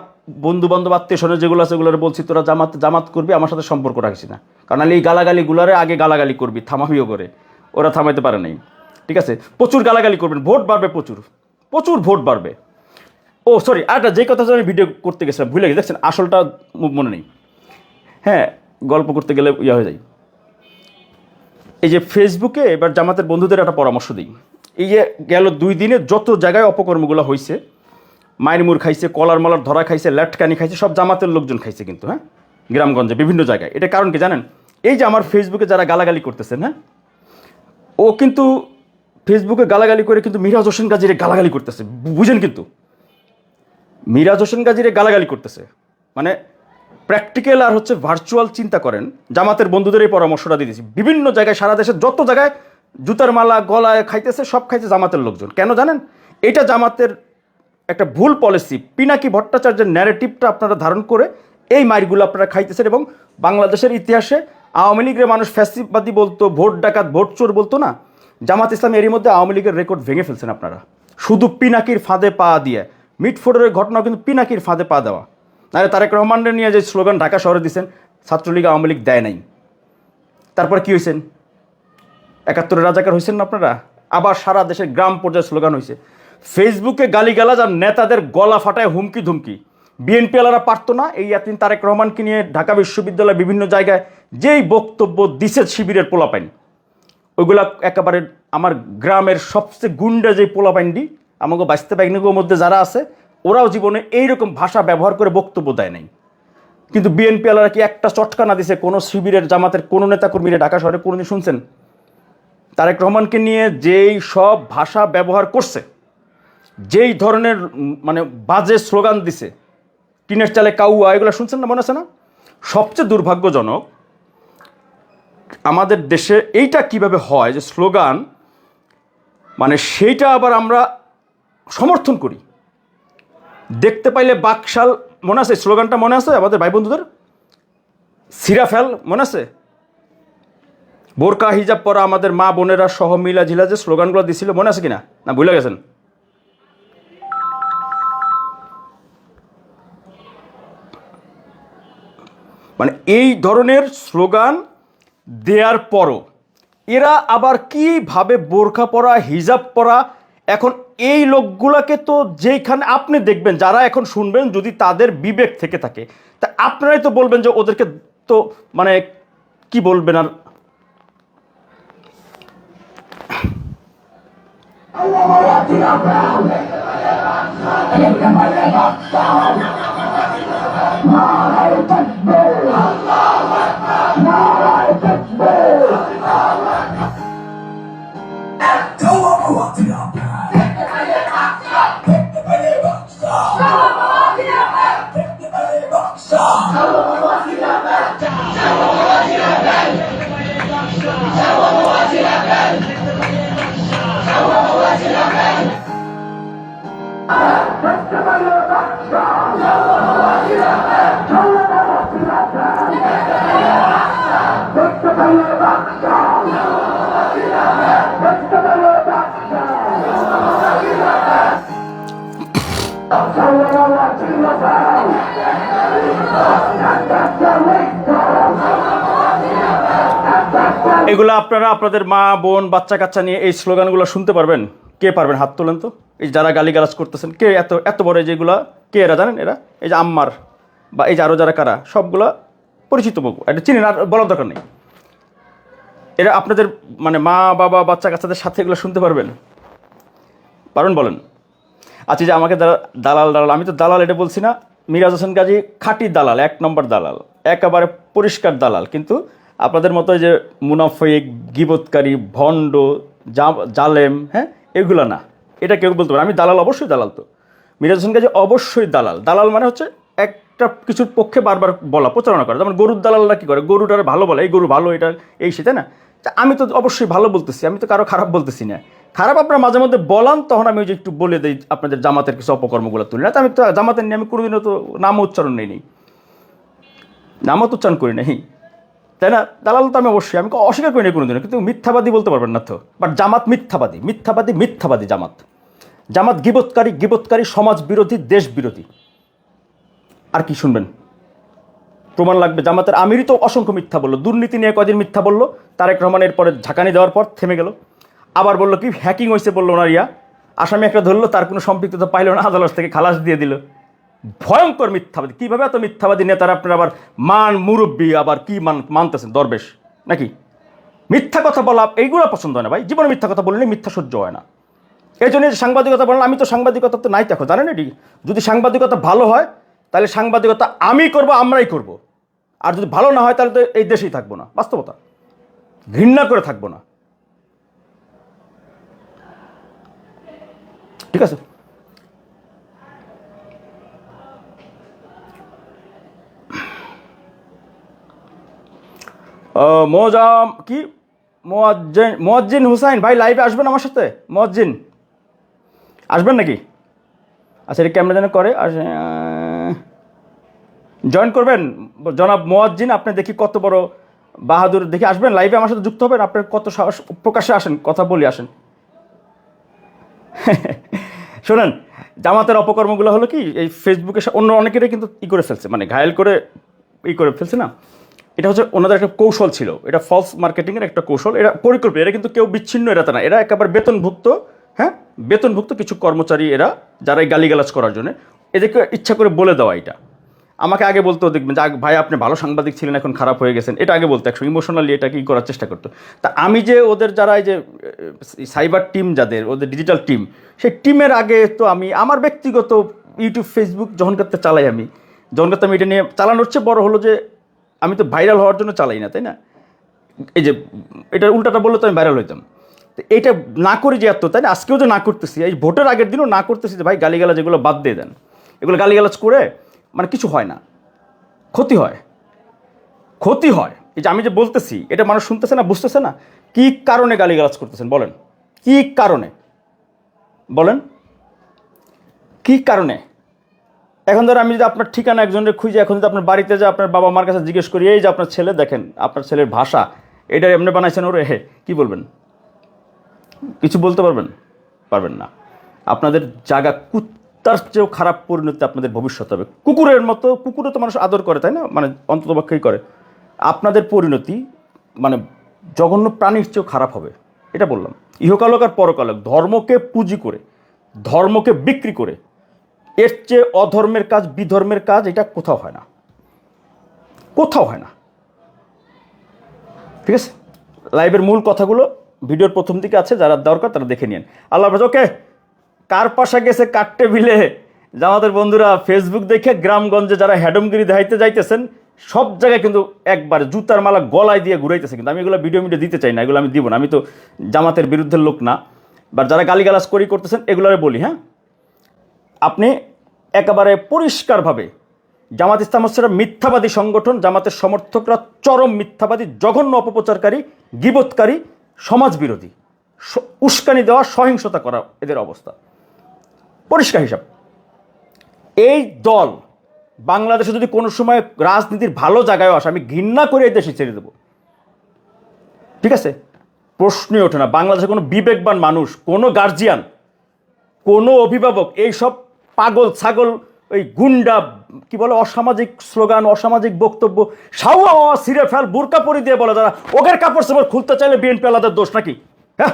বন্ধু বান্ধব আত্মীয় স্বজন যেগুলো আছে সেগুলো বলছি, তোরা জামাত করবি, আমার সাথে সম্পর্ক রাখিস না। কারণ এই গালাগালিগুলারে আগে গালাগালি করবি, থামাবিও করে, ওরা থামাইতে পারে নাই। ঠিক আছে, প্রচুর গালাগালি করবেন, ভোট বাড়বে, প্রচুর ভোট বাড়বে। ও সরি, আরেকটা যে কথা আমি ভিডিও করতে গেছিলাম ভুলে গেছি, দেখছেন আসলটা মনে নেই। হ্যাঁ, গল্প করতে গেলে হয়ে যায়। এই যে ফেসবুকে এবার জামাতের বন্ধুদের একটা পরামর্শ দিই। এই যে গেল 2 দিনে যত জায়গায় অপকর্মগুলো হয়েছে, মাইরমুর খাইছে, কলার মলার ধরা খাইছে, ল্যাটকানি খাইছে, সব জামাতের লোকজন খাইছে কিন্তু। হ্যাঁ, গ্রামগঞ্জে বিভিন্ন জায়গায়। এটা কারণ কি জানেন? এই যে আমার ফেসবুকে যারা গালাগালি করতেছেন, হ্যাঁ, ও কিন্তু ফেসবুকে গালাগালি করে কিন্তু মিরাজ হোসেন গাজীরে গালাগালি করতেছে, বুঝেন? কিন্তু মিরাজ হোসেন গাজীরে গালাগালি করতেছে, মানে প্র্যাকটিক্যাল আর হচ্ছে ভার্চুয়াল চিন্তা করেন। জামাতের বন্ধুদের এই পরামর্শটা দিয়েছি, বিভিন্ন জায়গায় সারা দেশে যত জায়গায় জুতার মালা গলায় খাইতেছে, সব খাইছে জামাতের লোকজন। কেন জানেন? এটা জামাতের একটা ভুল পলিসি। পিনাকি ভট্টাচার্যের ন্যারেটিভটা আপনারা ধারণ করে এই মাইরগুলো আপনারা খাইতেছেন। এবং বাংলাদেশের ইতিহাসে আওয়ামী লীগের মানুষ ফ্যাসিবাদী বলতো, ভোট ডাকাত, ভোট চোর বলতো না। জামাত ইসলাম এরই মধ্যে আওয়ামী লীগের রেকর্ড ভেঙে ফেলছেন আপনারা, শুধু পিনাকির ফাঁদে পা দিয়ে। মিটফোর্ডের ঘটনাও কিন্তু পিনাকির ফাঁদে পা দেওয়া। নাহলে তারেক রহমানের নিয়ে যে স্লোগান ঢাকা শহরে দিচ্ছেন, ছাত্রলীগ আওয়ামী লীগ দেয় নাই। তারপরে কী হয়েছেন? 71 রাজাকার হয়েছেন না আপনারা? আবার সারা দেশের গ্রাম পর্যায়ে স্লোগান হয়েছে। ফেসবুকে গালিগালাজ আর নেতাদের গলা ফাটায় হুমকি ধুমকি, বিএনপি আলারা পারতো না এই ইয়াতিম তারেক রহমানকে নিয়ে ঢাকা বিশ্ববিদ্যালয়ের বিভিন্ন জায়গায় যেই বক্তব্য দিছে শিবিরের পোলাপাইন, ওইগুলা একেবারে আমার গ্রামের সবচেয়ে গুন্ডা যে পোলাপাইনটি আমাকে বাঁচতে বাইনিগুলোর মধ্যে যারা আছে, ওরাও জীবনে এইরকম ভাষা ব্যবহার করে বক্তব্য দেয় নাই। কিন্তু বিএনপি আলারা কি একটা চটকা না দিছে কোনো শিবিরের জামাতের কোনো নেতাকর্মীরা ঢাকা শহরে কোনোদিন শুনছেন? তারেক রহমানকে নিয়ে যেই সব ভাষা ব্যবহার করছে, যেই ধরনের মানে বাজে স্লোগান দিছে, টিনের চালে কাউয়া, এগুলো শুনছেন না? মনে আছে না? সবচেয়ে দুর্ভাগ্যজনক আমাদের দেশে এইটা কিভাবে হয় যে স্লোগান মানে সেইটা আবার আমরা সমর্থন করি। দেখতে পাইলে বাকশাল, মনে আছে স্লোগানটা? মনে আছে আমাদের ভাই বন্ধুদের? সিরাফেল মনে আছে? বোরকা হিজাব পরা আমাদের মা বোনেরা সহ মিলা ঝিলা যে স্লোগানগুলো দিছিল, মনে আছে কিনা? না ভুলে গেছেন? মানে এই ধরনের স্লোগান দেওয়ার পরও এরা আবার কিভাবে বোরকা পরা, হিজাব পরা, এখন এই লোকগুলাকে তো যেইখানে আপনি দেখবেন, যারা এখন শুনবেন, যদি তাদের বিবেক থেকে থাকে তা আপনারাই তো বলবেন যে ওদেরকে তো মানে কি বলবেন আর। এগুলো আপনারা আপনাদের মা বোন বাচ্চা কাচ্চা নিয়ে এই স্লোগানগুলো শুনতে পারবেন? কে পারবেন? হাত তোলেন তো। এই যারা গালিগালাজ করতেছেন, কে এত এত বড় যেগুলা, কে এরা জানেন? এরা এই যে আম্মার বা এই যে আরও যারা কারা, সবগুলা পরিচিত মুখ, এটা চিনেন, আর বলার দরকার নেই। এরা আপনাদের মানে মা বাবা বাচ্চা কাচ্চাদের সাথে এগুলো শুনতে পারবেন? পারবেন বলেন? আচ্ছা, যে আমাকে দালাল দালাল, আমি তো দালাল এটা বলছি না। মিরাজ হোসেন গাজী খাঁটি দালাল, 1 নম্বর দালাল, একেবারে পরিষ্কার দালাল। কিন্তু আপনাদের মতো যে মুনাফিক, গিবতকারী, ভণ্ড, জালেম, হ্যাঁ, এগুলো না। এটা কেউ বলতে পারে। আমি দালাল, অবশ্যই দালাল। তো মিরাজ হোসেন গাজী অবশ্যই দালাল। দালাল মানে হচ্ছে একটা কিছুর পক্ষে বারবার বলা, প্রচারণা করা। যেমন গরুর দালালরা কী করে? গরুটার ভালো বলে, এই গরু ভালো, এটা এই সে, তাই না? আমি তো অবশ্যই ভালো বলতেছি, আমি তো কারো খারাপ বলতেছি না। খারাপ আপনারা মাঝে মধ্যে বলান, তখন আমি ওই যে একটু বলে দিই আপনাদের জামাতের কিছু অপকর্মগুলো তুলি না। তো আমি তো জামাতের নিয়ে আমি কোনোদিনও তো নাম উচ্চারণ নেই, নামও তো উচ্চারণ করি নাই, তাই না? দালাল তো আমি অবশ্যই, আমি অস্বীকার করি না কোনোদিনও। কিন্তু মিথ্যাবাদী বলতে পারবেন না তো। বাট জামাত মিথ্যাবাদী, মিথ্যাবাদী, মিথ্যাবাদী। জামাত গিবতকারী, সমাজ বিরোধী, দেশ বিরোধী। আর কি শুনবেন? প্রমাণ লাগবে? জামাতের আমিরই তো অসংখ্য মিথ্যা বললো। দুর্নীতি নিয়ে কদিন মিথ্যা বললো, তারেক রহমানের পরে ঝাঁকানি দেওয়ার পর থেমে গেল। আবার বললো কি হ্যাকিং হয়েছে, বললো ওনার আসামি একটা ধরলো, তার কোনো সম্পৃক্ততা পাইল না, আদালত থেকে খালাস দিয়ে দিল। ভয়ঙ্কর মিথ্যাবাদী। কীভাবে এত মিথ্যাবাদী নেতারা আপনারা আবার মুরব্বী, আবার কি মানতেছেন? দরবেশ নাকি? মিথ্যা কথা বলা এইগুলো পছন্দ হয় না ভাই। জীবনে মিথ্যা কথা বললে মিথ্যা সহ্য হয় না। এই জন্য সাংবাদিকতা বললাম। আমি তো সাংবাদিকতা তো নাই, দেখো, জানেন এটি? যদি সাংবাদিকতা ভালো হয় তাহলে সাংবাদিকতা আমি করব, আমরাই করব। আর যদি ভালো না হয় তাহলে তো এই দেশেই থাকবো না। বাস্তবতা, ঘৃণা করে থাকবো না। ঠিক আছে? মোজাম কি মোয়াজ্জিন হুসাইন ভাই লাইভে আসবেন আমার সাথে? মোয়াজ্জিন আসবেন নাকি? আচ্ছা, এটা কেমন যেন করে, জয়েন করবেন জনাব মোয়াজ্জিন। আপনি দেখি কত বড় বাহাদুর, দেখি আসবেন লাইভে আমার সাথে যুক্ত হবেন। আপনার কত সাহস, প্রকাশ্যে আসেন, কথা বলি, আসেন। শোনেন, জামাতের অপকর্মগুলো হলো কি, এই ফেসবুকে অন্য অনেকেরই কিন্তু করে ফেলছে, মানে ঘায়েল করে করে ফেলছে না। এটা হচ্ছে ওনাদের একটা কৌশল ছিল, এটা ফলস মার্কেটিংয়ের একটা কৌশল, এটা পরিকল্পিত। এরা কিন্তু কেউ বিচ্ছিন্ন এরাতে না, এরা একেবারে বেতনভুক্ত, হ্যাঁ, বেতনভুক্ত কিছু কর্মচারী এরা, যারা এই গালিগালাজ করার জন্য। এদেরকে ইচ্ছা করে বলে দেওয়া এটা। আমাকে আগে বলতো, দেখবেন যে ভাই আপনি ভালো সাংবাদিক ছিলেন, এখন খারাপ হয়ে গেছেন, এটা আগে বলতো, একশো ইমোশনালি এটা কি করার চেষ্টা করতো। তা আমি যে ওদের যারা এই যে সাইবার টিম, যাদের ওদের ডিজিটাল টিম, সেই টিমের আগে তো আমি আমার ব্যক্তিগত ইউটিউব ফেসবুক যখন করতে চালাই, আমি যখন করতে আমি এটা নিয়ে চালানোর চেয়ে বড় হলো যে আমি তো ভাইরাল হওয়ার জন্য চালাই না, তাই না? এই যে এটার উল্টাটা বললে তো আমি ভাইরাল হইতাম। তো এইটা না করি যে এত, তাই না? আজকেও যে না করতেছি, এই ভোটের আগের দিনও না করতেছি যে ভাই গালিগালাজ এগুলো বাদ দিয়ে দেন। এগুলো গালিগালাজ করে মানে কিছু হয় না, ক্ষতি হয়, ক্ষতি হয়। এই যে আমি যে বলতেছি এটা মানুষ শুনতেছে না, বুঝতেছে না। কি কারণে গালিগালাজ করতেছেন বলেন? কি কারণে বলেন? কি কারণে? এখন ধর আমি যদি আপনার ঠিকানা একজনের খুঁজে, এখন যদি আপনার বাড়িতে যে আপনার বাবা মার কাছে জিজ্ঞেস করি, এই যে আপনার ছেলে, দেখেন আপনার ছেলের ভাষা এটা এমনি বানাইছেন, ওরে হে, কি বলবেন? কিছু বলতে পারবেন? পারবেন না। আপনাদের জায়গা কুত্তার চেয়েও খারাপ পরিণতি আপনাদের ভবিষ্যৎ হবে। কুকুরের মতো, কুকুরও তো মানুষ আদর করে, তাই না? মানে অন্ততপক্ষেই করে। আপনাদের পরিণতি মানে জঘন্য প্রাণীর চেয়েও খারাপ হবে, এটা বললাম। ইহকালক আর পরকালক, ধর্মকে পুঁজি করে, ধর্মকে বিক্রি করে, এর চেয়ে অধর্মের কাজ, বিধর্মের কাজ এটা কোথাও হয় না, কোথাও হয় না। ঠিক আছে, লাইভের মূল কথাগুলো ভিডিওর প্রথম দিকে আছে, যারা দরকার তারা দেখে নিন। আল্লাহ হাফেজ। ওকে, কার পাশা গেছে কার টেবিলে জামাতের বন্ধুরা, ফেসবুক দেখে গ্রামগঞ্জে যারা হ্যাডমগিরি দেখাইতে যাইতেছেন, সব জায়গায় কিন্তু একবার জুতার মালা গলায় দিয়ে ঘুরাইতেছে। কিন্তু আমি এগুলো ভিডিও দিতে চাই না, এগুলো আমি দিব না। আমি তো জামাতের বিরুদ্ধে লোক না, বা যারা গালিগালাজ করতেছেন এগুলো বলি। হ্যাঁ, আপনি একেবারে পরিষ্কারভাবে, জামাত ইসলাম হচ্ছে মিথ্যাবাদী সংগঠন, জামাতের সমর্থকরা চরম মিথ্যাবাদী, জঘন্য অপপ্রচারকারী, গীবতকারী, সমাজবিরোধী, উস্কানি দেওয়া, সহিংসতা করা এদের অবস্থা, পরিষ্কার হিসাব। এই দল বাংলাদেশে যদি কোনো সময় রাজনীতির ভালো জায়গায় আসে, আমি ঘৃণা করে এই দেশে ছেড়ে দেবো। ঠিক আছে, প্রশ্নই ওঠে না। বাংলাদেশে কোনো বিবেকবান মানুষ, কোনো গার্জিয়ান, কোনো অভিভাবক এইসব পাগল ছাগল, ওই গুন্ডা, কি বলে, অসামাজিক স্লোগান, অসামাজিক বক্তব্য, সাউয়া সিরে ফেল, বুরকা পরি দিয়ে বলে, যারা ওগের কাপড় চাপড় খুলতে চাইলে বিএনপি আলাদের দোষ নাকি? হ্যাঁ,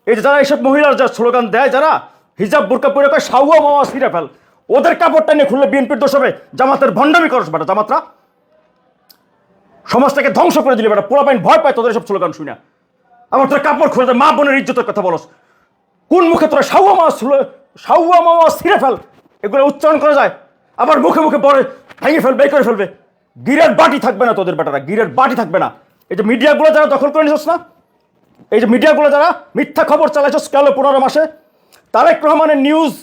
এই যে যারা এইসব মহিলার যা স্লোগান দেয়, যারা হিজাব বুরকা পরে কয় সাউয়া মাওয়া সিরে ফেল, ওদের কাপড়টা নিয়ে খুললে বিএনপির দোষ হবে? জামাতের ভণ্ডামি করস বেটা, জামাতরা সমাজটাকে ধ্বংস করে দিলে বেটা, পোলাপাইন ভয় পায় তোদের সব স্লোগান শুনে। আমার তোর কাপড় খুলে মা বোনের ইজ্জতের কথা বলস, কোন মুখে তোরা সাউয়া মাওয়া সিরে ফেল এগুলো উচ্চারণ করা যায়? আবার মুখে মুখে পরে ভেঙে ফেলবে, এই করে ফেলবে। গিরের বাটি থাকবে না তোদের বেটারা, গিরের বাটি থাকবে না। এই যে মিডিয়াগুলো যারা দখল করে নিছস না, এই যে মিডিয়াগুলো যারা মিথ্যা খবর চালাইছস গেল 15 মাসে, তারেক রহমানের নিউজ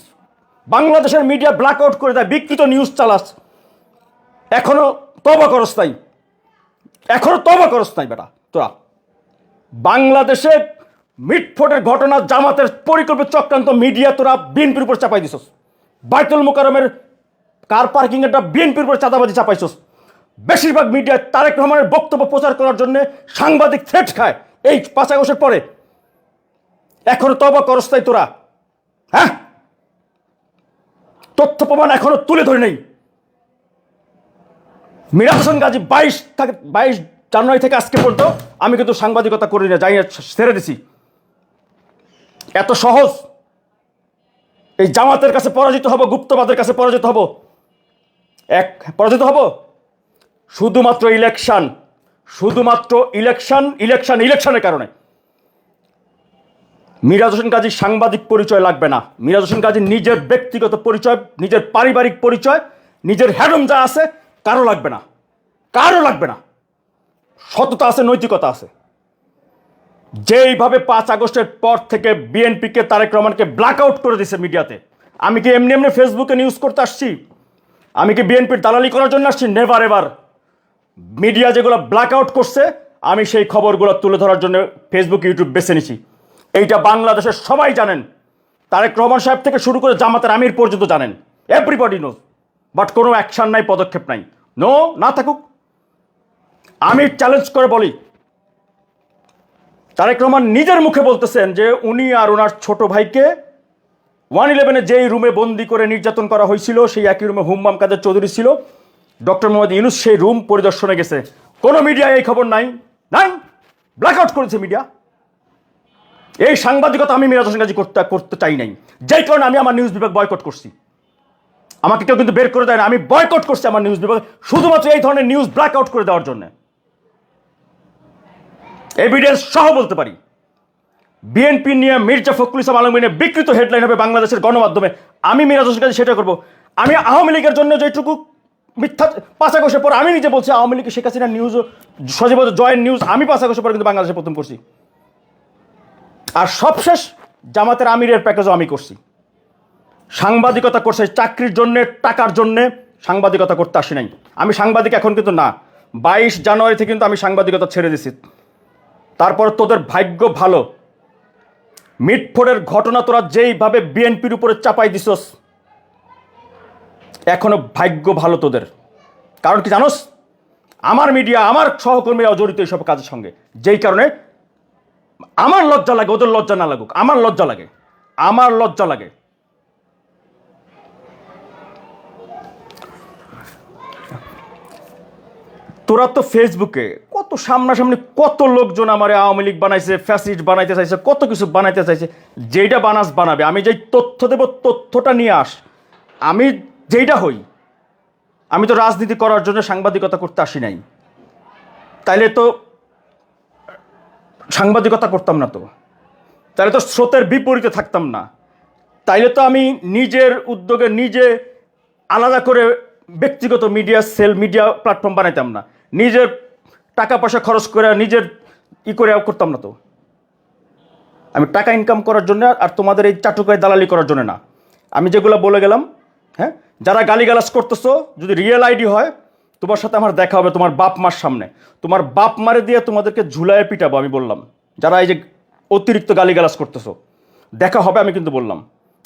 বাংলাদেশের মিডিয়া ব্ল্যাক আউট করে দেয়, বিকৃত নিউজ চালাস, এখনো তওবা করস নাই, এখনো তওবা করস নাই বেটা। তোরা বাংলাদেশে মিটফোটের ঘটনা, জামাতের পরিকল্পিত চক্রান্ত মিডিয়া তোরা বিএনপির উপর চাপাই দিছস। বাইতুল মোকাররমের কার পার্কিংটা বিএনপির উপর চাঁদাবাজি চাপাইছস। বেশিরভাগ মিডিয়া তারেক রহমানের বক্তব্য প্রচার করার জন্য সাংবাদিক থ্রেট খায় এই 5 আগস্টের পরে। এখনো তওবা করস নাই তোরা? হ্যাঁ, তথ্য প্রমাণ এখনো তুলে ধরে নেই। মিরাজ হোসেন গাজী 22 জানুয়ারি থেকে আজকে পর্যন্ত আমি কিন্তু সাংবাদিকতা করি না, যাই না, ছেড়ে দিছি। এত সহজ এই জামাতের কাছে পরাজিত হব, গুপ্তবাদের কাছে পরাজিত হব, পরাজিত হব শুধুমাত্র ইলেকশন, শুধুমাত্র ইলেকশনের কারণে। মিরাজ হোসেন গাজীর সাংবাদিক পরিচয় লাগবে না। মিরাজ হোসেন গাজীর নিজের ব্যক্তিগত পরিচয়, নিজের পারিবারিক পরিচয়, নিজের হ্যাডম যা আছে কারো লাগবে না, কারো লাগবে না। সততা আছে, নৈতিকতা আছে। যেইভাবে 5 আগস্টের পর থেকে বিএনপিকে, তারেক রহমানকে ব্ল্যাক আউট করে দিছে মিডিয়াতে, আমি কি এমনি এমনি ফেসবুকে নিউজ করতে আসছি? আমি কি বিএনপির দালালি করার জন্য আসছি? Never ever. মিডিয়া যেগুলো ব্ল্যাক আউট করছে, আমি সেই খবরগুলো তুলে ধরার জন্য ফেসবুক, ইউটিউব বেছে নিছি। এইটা বাংলাদেশের সবাই জানেন, তারেক রহমান সাহেব থেকে শুরু করে জামাতের আমির পর্যন্ত জানেন, এভরিবডি নোজ। বাট কোনো অ্যাকশন নাই, পদক্ষেপ নাই। নো, না থাকুক। আমি চ্যালেঞ্জ করে বলি, তারেক রহমান নিজের মুখে বলতেছেন যে উনি আর ওনার ছোট ভাইকে 111-এ যেই রুমে বন্দি করে নির্যাতন করা হয়েছিল, সেই একই রুমে হুম্মাম কাদের চৌধুরী ছিল, ডক্টর মোহাম্মদ ইউনূস সেই রুম পরিদর্শনে গেছে। কোনো মিডিয়ায় এই খবর নাই, নাই, ব্ল্যাক আউট করেছে মিডিয়া। এই সাংবাদিকতা আমি মিরাজ হোসেন গাজী করতে চাই নাই, যেই কারণে আমি আমার নিউজ বিভাগ বয়কট করছি। আমাকে কেউ কিন্তু বের করে দেয় না। আমি বয়কট করছি আমার নিউজ বিভাগ শুধুমাত্র এই ধরনের নিউজ ব্ল্যাক আউট করে দেওয়ার জন্য। এভিডেন্স সহ বলতে পারি, বিএনপি নিয়ে মির্জা ফখরুল ইসলাম আলমগীরের বিকৃত হেডলাইন হবে বাংলাদেশের গণমাধ্যমে। আমি মিরাজ হোসেন কাজী সেটা করবো। আমি আওয়ামী লীগের জন্য যেটুকু মিথ্যা 5 আগস্টের পর আমি নিজে বলছি, আওয়ামী লীগের শেখ হাসিনার নিউজ সজীব জয়েন্ট নিউজ আমি 5 আগস্টের পর কিন্তু বাংলাদেশে প্রথম করছি। আর সবশেষ জামাতের আমিরের প্যাকেজও আমি করছি। সাংবাদিকতা করছে চাকরির জন্যে, টাকার জন্যে সাংবাদিকতা করতে আসি নাই। আমি সাংবাদিক এখন কিন্তু না, 22 জানুয়ারি থেকে কিন্তু আমি সাংবাদিকতা ছেড়ে দিছি। তারপর তোদের ভাগ্য ভালো, মিটফোর্ডের ঘটনা তোরা যেইভাবে বিএনপির উপরে চাপাই দিছস, এখনো ভাগ্য ভালো তোদের। কারণ কি জানোস, আমার মিডিয়া, আমার সহকর্মীরাও জড়িত এইসব কাজের সঙ্গে, যেই কারণে আমার লজ্জা লাগে, ওদের লজ্জা না লাগুক, আমার লজ্জা লাগে, আমার লজ্জা লাগে। তোরা তো ফেসবুকে কত সামনাসামনি কত লোকজন আমার আওয়ামী লীগ বানাইছে, ফ্যাসিস্ট বানাইতে চাইছে, কত কিছু বানাইতে চাইছে। যেইটা বানাস বানাবে, আমি যেই তথ্য দেব তথ্যটা নিয়ে আস। আমি যেইটা হই, আমি তো রাজনীতি করার জন্য সাংবাদিকতা করতে আসি নাই। তাইলে তো সাংবাদিকতা করতাম না, তো তাহলে তো স্রোতের বিপরীতে থাকতাম না। তাইলে তো আমি নিজের উদ্যোগে নিজে আলাদা করে ব্যক্তিগত মিডিয়া সেল, মিডিয়া প্ল্যাটফর্ম বানাইতাম না, নিজের টাকা পয়সা খরচ করে নিজের করে করতাম না। তো আমি টাকা ইনকাম করার জন্য আর তোমাদের এই চাটুকায় দালালি করার জন্য না। আমি যেগুলো বলে গেলাম, হ্যাঁ, যারা গালিগালাজ করতেছো, যদি রিয়েল আইডি হয় তোমার সাথে আমার দেখা হবে তোমার বাপ মার সামনে। তোমার বাপ মারে দিয়ে তোমাদেরকে ঝুলায় পিটাবো। আমি বললাম, যারা এই যে অতিরিক্ত গালিগালাজ করতেছো দেখা হবে, আমি কিন্তু বললাম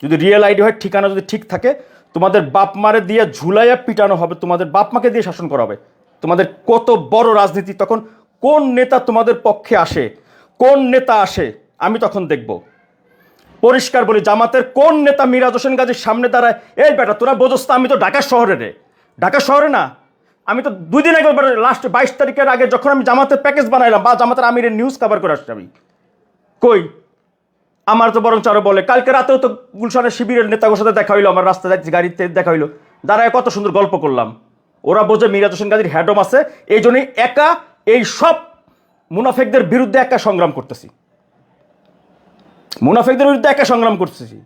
যদি রিয়েল আইডি হয়, ঠিকানা যদি ঠিক থাকে, তোমাদের বাপ মারে দিয়ে ঝুলাইয়া পিটানো হবে, তোমাদের বাপ মাকে দিয়ে শাসন করা হবে। তোমাদের কত বড় রাজনীতি, তখন কোন নেতা তোমাদের পক্ষে আসে, কোন নেতা আসে, আমি তখন দেখব। পরিষ্কার বলি, জামাতের কোন নেতা মিরাজ হোসেন গাজীর সামনে দাঁড়ায়, এই বেটা তোরা বোঝস তো আমি তো ঢাকা শহরে রে, ঢাকা শহরে না, আমি তো 2 দিন আগে লাস্ট 22 তারিখের আগে যখন আমি জামাতের প্যাকেজ বানাইলাম বা জামাতের আমিরের নিউজ কভার করে আসছি, আমি কই, আমার তো বরং আরো বলে কালকে রাতেও তো গুলশানের শিবিরের নেতাদের সাথে দেখা হইলো, আমার রাস্তায় যাচ্ছি গাড়িতে দেখা হইলো, দাঁড়ায় কত সুন্দর গল্প করলাম। ওরা বোঝে মিরাজ হোসেন গাজীর হ্যাডম আছে, এই জন্যই একা এই সব মুনাফেকদের বিরুদ্ধে একা সংগ্রাম করতেছি, মুনাফেকদের বিরুদ্ধে একা সংগ্রাম করতেছি।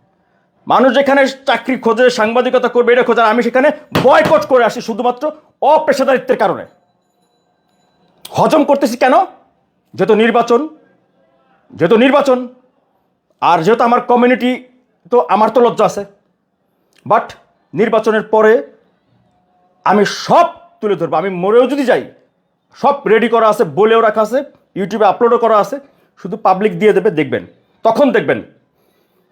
মানুষ যেখানে চাকরি খোঁজে, সাংবাদিকতা করবে, এটা খোঁজে, আমি সেখানে বয়কট করে আসি শুধুমাত্র অপেশাদারিত্বের কারণে। হজম করতেছি কেন? যেহেতু নির্বাচন, আর যেহেতু আমার কমিউনিটি, তো আমার তো লজ্জা আছে। বাট নির্বাচনের পরে আমি সব তুলে ধরবো। আমি মরেও যদি যাই, সব রেডি করা আছে, বলেও রাখা আছে, ইউটিউবে আপলোডও করা আছে, শুধু পাবলিক দিয়ে দেবে, দেখবেন। তখন দেখবেন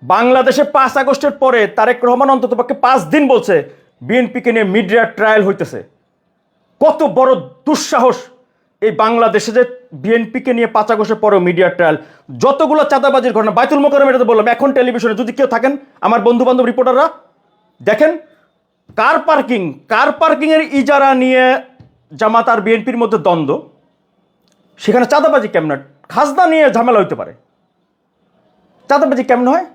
বাংলাদেশে 5 আগস্টের পরে তারেক রহমান অন্ততপক্ষে 5 দিন বলছে বিএনপিকে নিয়ে মিডিয়া ট্রায়াল হইতেছে। কত বড় দুঃসাহস এই বাংলাদেশে যে বিএনপিকে নিয়ে 5 আগস্টের পরেও মিডিয়া ট্রায়াল। যতগুলো চাঁদাবাজির ঘটনা, বাইতুল মোকাররমের, এটা তো বললাম, এখন টেলিভিশনে যদি কেউ থাকেন আমার বন্ধু বান্ধব রিপোর্টাররা দেখেন, কার পার্কিংয়ের ইজারা নিয়ে জামাত আর বিএনপির মধ্যে দ্বন্দ্ব, সেখানে চাঁদাবাজি কেমন, খাজনা নিয়ে ঝামেলা হইতে পারে, চাঁদাবাজি কেমন হয়,